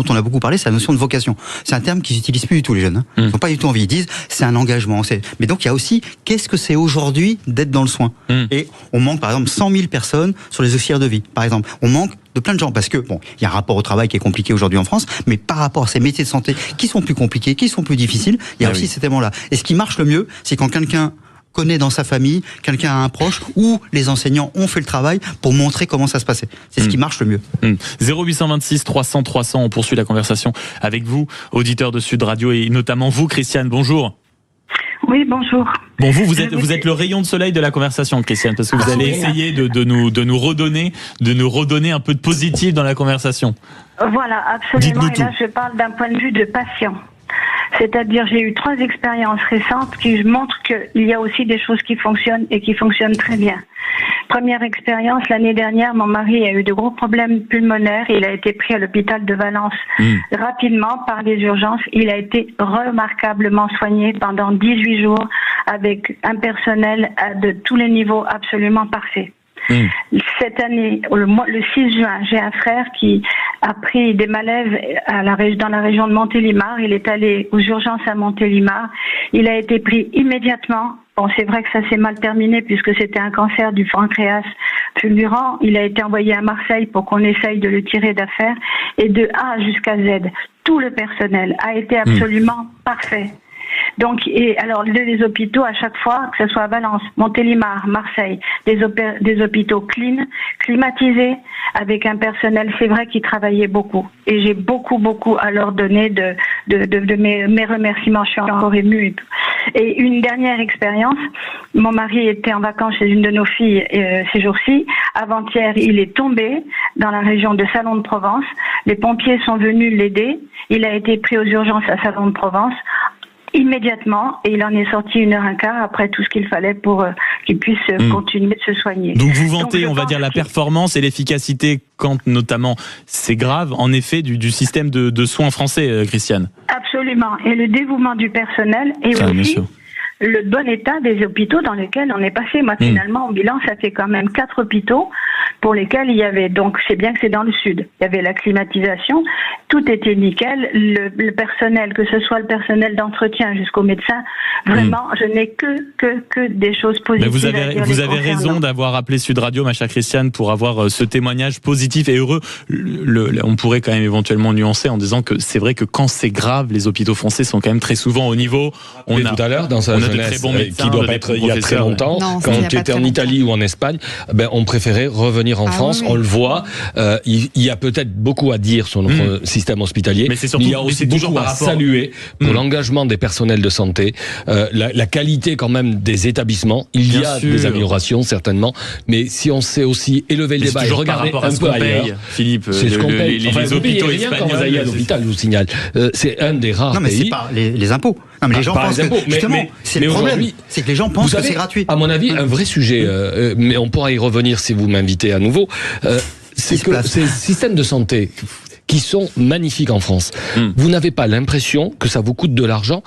on a beaucoup parlé, c'est la notion de vocation. C'est un terme qu'ils n'utilisent plus du tout, les jeunes. Ils n'ont pas du tout envie. Ils disent c'est un engagement. Mais donc il y a aussi qu'est-ce que c'est aujourd'hui d'être dans le soin. Et on manque par exemple 100 000 personnes sur les auxiliaires de vie. Par exemple, on manque de plein de gens, parce que il y a un rapport au travail qui est compliqué aujourd'hui en France, mais par rapport à ces métiers de santé qui sont plus compliqués, qui sont plus difficiles, il y a aussi cet élément-là. Et ce qui marche le mieux, c'est quand quelqu'un connaît dans sa famille, quelqu'un a un proche, ou les enseignants ont fait le travail pour montrer comment ça se passait. C'est ce qui marche le mieux. 0826 300 300, on poursuit la conversation avec vous, auditeurs de Sud Radio, et notamment vous, Christiane, bonjour. Oui, bonjour. Bon, vous êtes le rayon de soleil de la conversation, Christiane, parce que vous allez essayer de nous redonner un peu de positif dans la conversation. Voilà, absolument. Et là, je parle d'un point de vue de patient. C'est-à-dire, j'ai eu 3 expériences récentes qui montrent qu'il y a aussi des choses qui fonctionnent et qui fonctionnent très bien. Première expérience, l'année dernière, mon mari a eu de gros problèmes pulmonaires. Il a été pris à l'hôpital de Valence rapidement par les urgences. Il a été remarquablement soigné pendant 18 jours avec un personnel de tous les niveaux absolument parfait. Cette année, le 6 juin, j'ai un frère qui a pris des malaises dans la région de Montélimar. Il est allé aux urgences à Montélimar. Il a été pris immédiatement. Bon, c'est vrai que ça s'est mal terminé puisque c'était un cancer du pancréas fulgurant. Il a été envoyé à Marseille pour qu'on essaye de le tirer d'affaire. Et de A jusqu'à Z, tout le personnel a été absolument parfait. Donc, et alors les hôpitaux à chaque fois, que ce soit à Valence, Montélimar, Marseille, des hôpitaux climatisés, avec un personnel, c'est vrai, qui travaillait beaucoup. Et j'ai beaucoup à leur donner de mes remerciements. Je suis encore émue. Et une dernière expérience, mon mari était en vacances chez une de nos filles ces jours-ci. Avant-hier, il est tombé dans la région de Salon de Provence. Les pompiers sont venus l'aider. Il a été pris aux urgences à Salon de Provence immédiatement, et il en est sorti 1h15 après tout ce qu'il fallait pour qu'il puisse continuer de se soigner. Donc vous vantez, on va dire, la performance et l'efficacité quand notamment c'est grave, en effet, du système de soins français, Christiane. Absolument, et le dévouement du personnel et aussi le bon état des hôpitaux dans lesquels on est passé. Moi, finalement, au bilan, ça fait quand même 4 hôpitaux pour lesquels il y avait, donc c'est bien que c'est dans le sud, il y avait la climatisation, tout était nickel, le personnel, que ce soit le personnel d'entretien jusqu'au médecin, vraiment, je n'ai que des choses positives. Mais vous avez raison d'avoir appelé Sud Radio, ma chère Christiane, pour avoir ce témoignage positif et heureux. On pourrait quand même éventuellement nuancer en disant que c'est vrai que quand c'est grave, les hôpitaux français sont quand même très souvent au niveau. On a tout à l'heure dans sa jeunesse, qui doit pas être il y a très longtemps, quand tu étais en Italie ou en Espagne, on préférait revenir en France. On le voit. Il y a peut-être beaucoup à dire sur notre système hospitalier, mais il y a aussi beaucoup à saluer pour l'engagement des personnels de santé, la qualité quand même des établissements. Il y a des améliorations certainement, mais si on sait aussi élever le débat et regarder un peu ailleurs, Philippe, c'est ce qu'on paye. Les hôpitaux espagnols, quand vous allez à l'hôpital, je vous signale, c'est un des rares pays. Non, mais c'est pas les impôts. Non, mais les gens pensent que, justement, c'est le problème, c'est que les gens pensent que c'est gratuit. À mon avis, un vrai sujet, mais on pourra y revenir si vous m'invitez à nouveau, c'est que ces systèmes de santé qui sont magnifiques en France, vous n'avez pas l'impression que ça vous coûte de l'argent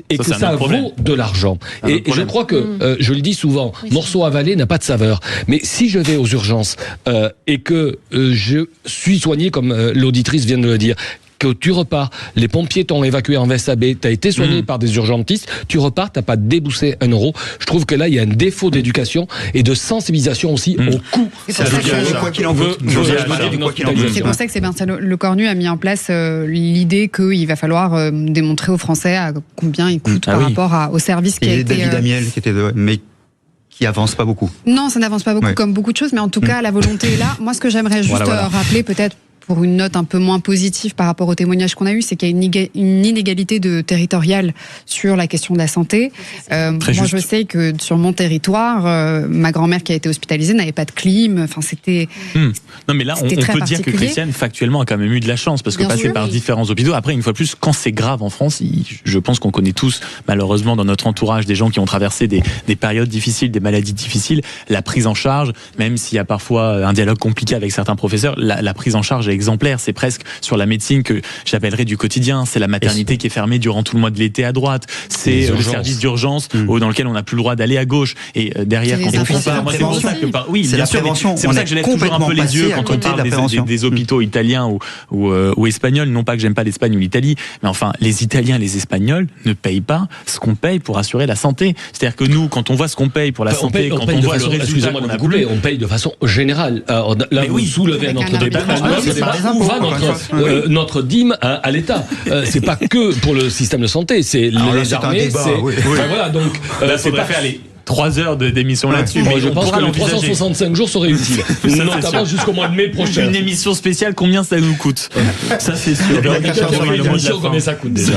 et que ça vaut de l'argent. Et je crois que, je le dis souvent, morceau avalé n'a pas de saveur. Mais si je vais aux urgences et que je suis soigné, comme l'auditrice vient de le dire, que tu repars, les pompiers t'ont évacué en veste à baie, t'as été soigné par des urgentistes, tu repars, t'as pas déboursé 1 euro. Je trouve que là, il y a un défaut d'éducation et de sensibilisation aussi au coût. C'est pour ça que Sébastien Lecornu a mis en place l'idée qu'il va falloir démontrer aux Français à combien il coûte par rapport au service qui a été... David Amiel qui était mais qui avance pas beaucoup. Non, ça n'avance pas beaucoup comme beaucoup de choses, mais en tout cas, la volonté est là. Moi, ce que j'aimerais juste rappeler, peut-être, pour une note un peu moins positive par rapport au témoignage qu'on a eu, c'est qu'il y a une inégalité territoriale sur la question de la santé. Moi, je sais que sur mon territoire, ma grand-mère qui a été hospitalisée n'avait pas de clim. Enfin, c'était. Non, mais là, on peut dire que Christiane, factuellement, a quand même eu de la chance parce que passer par différents hôpitaux. Après, une fois de plus, quand c'est grave en France, je pense qu'on connaît tous, malheureusement, dans notre entourage, des gens qui ont traversé des périodes difficiles, des maladies difficiles. La prise en charge, même s'il y a parfois un dialogue compliqué avec certains professeurs, la prise en charge est exemplaire. C'est presque sur la médecine que j'appellerais du quotidien. C'est la maternité qui est fermée durant tout le mois de l'été à droite. C'est le service d'urgence dans lequel on n'a plus le droit d'aller à gauche. Et derrière, quand on compare, moi c'est pour ça que oui, bien sûr, c'est pour ça que je lève toujours un peu les yeux quand on parle des hôpitaux italiens ou espagnols. Non pas que j'aime pas l'Espagne ou l'Italie, mais enfin, les Italiens, les Espagnols ne payent pas ce qu'on paye pour assurer la santé. C'est-à-dire que nous, quand on voit ce qu'on paye pour la santé, quand on voit le résultat qu'on a coupé, on paye de façon générale. Là, vous soulevez notre débat. Où va notre dîme à l'État? C'est pas que pour le système de santé, c'est les armées. Voilà, donc c'est pas faire les 3 heures d'émission là-dessus. Mais je pense que les 365 jours seraient utiles, notamment jusqu'au mois de mai prochain. Une émission spéciale, combien ça nous coûte? Ça, c'est sûr. Combien ça coûte déjà?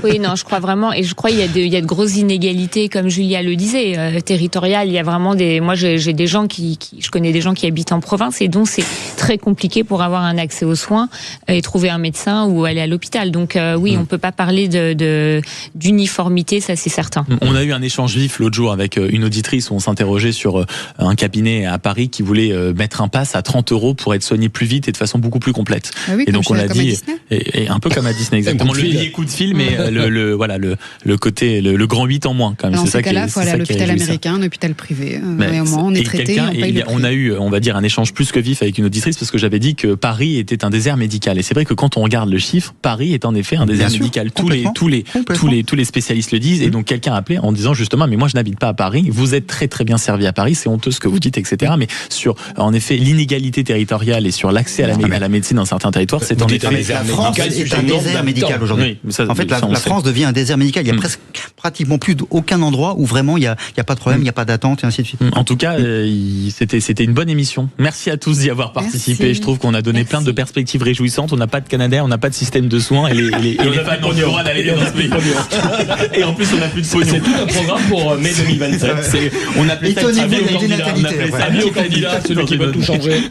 Oui, non, je crois vraiment, et je crois qu'il y a de grosses inégalités, comme Julia le disait, territoriales. Il y a vraiment moi, j'ai des gens je connais des gens qui habitent en province et dont c'est très compliqué pour avoir un accès aux soins et trouver un médecin ou aller à l'hôpital. Donc oui, on peut pas parler d'uniformité, ça c'est certain. On a eu un échange vif l'autre jour avec avec une auditrice où on s'interrogeait sur un cabinet à Paris qui voulait mettre un pass à 30 € pour être soigné plus vite et de façon beaucoup plus complète. Ah oui, et donc on l'a dit, et un peu comme à Disney, exactement. Le billet coup de fil, mais le côté, le grand 8 en moins quand même. Dans ces cas-là, il faut aller à l'hôpital américain, un hôpital privé. Et au moins, on est traité, on paye le prix. On a eu, on va dire, un échange plus que vif avec une auditrice parce que j'avais dit que Paris était un désert médical. Et c'est vrai que quand on regarde le chiffre, Paris est en effet un désert médical. Tous les spécialistes le disent. Et donc quelqu'un a appelé en disant justement, mais moi je n'habite pas à Paris. Vous êtes très très bien servi à Paris. C'est honteux ce que vous dites, etc. Mais sur, en effet, l'inégalité territoriale et sur l'accès à la médecine dans certains territoires, c'est en effet. La France est un désert médical aujourd'hui. En fait, la France devient un désert médical. Il y a pratiquement plus aucun endroit où vraiment il y a pas de problème, il y a pas d'attente et ainsi de suite. En tout cas, c'était une bonne émission. Merci à tous d'y avoir participé. Merci. Je trouve qu'on a donné plein de perspectives réjouissantes. On n'a pas de Canadair, on n'a pas de système de soins et les femmes ont le droit d'aller dans ce pays. Et en plus, on n'a plus de pognon. C'est tout un programme pour mai 2027. On appelait ça avis au candidat, celui qui veut tout changer.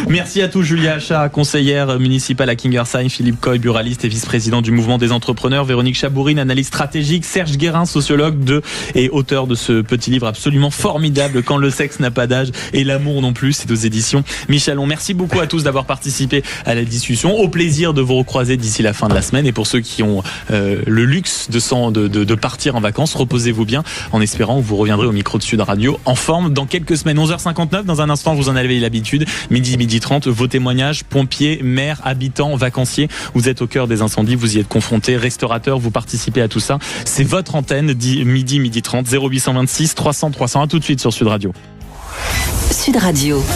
Merci à tous. Julia Achat, conseillère municipale à Kingersheim, Philippe Coy, buraliste et vice-président du mouvement des entrepreneurs, Véronique Chabourine, analyse stratégique, Serge Guérin, sociologue et auteur de ce petit livre absolument formidable, Quand le sexe n'a pas d'âge et l'amour non plus, c'est aux éditions Michelon. Merci beaucoup à tous d'avoir participé à la discussion. Au plaisir de vous recroiser d'ici la fin de la semaine. Et pour ceux qui ont le luxe de partir en vacances, reposez-vous bien en espérant que vous reviendrez au micro de Sud Radio en forme dans quelques semaines. 11h59, dans un instant, vous en avez l'habitude. Midi 30, vos témoignages, pompiers, maires, habitants, vacanciers. Vous êtes au cœur des incendies, vous y êtes confrontés, restaurateurs, vous participez à tout ça. C'est votre antenne, midi 30, 0826 300 300. À tout de suite sur Sud Radio. Sud Radio.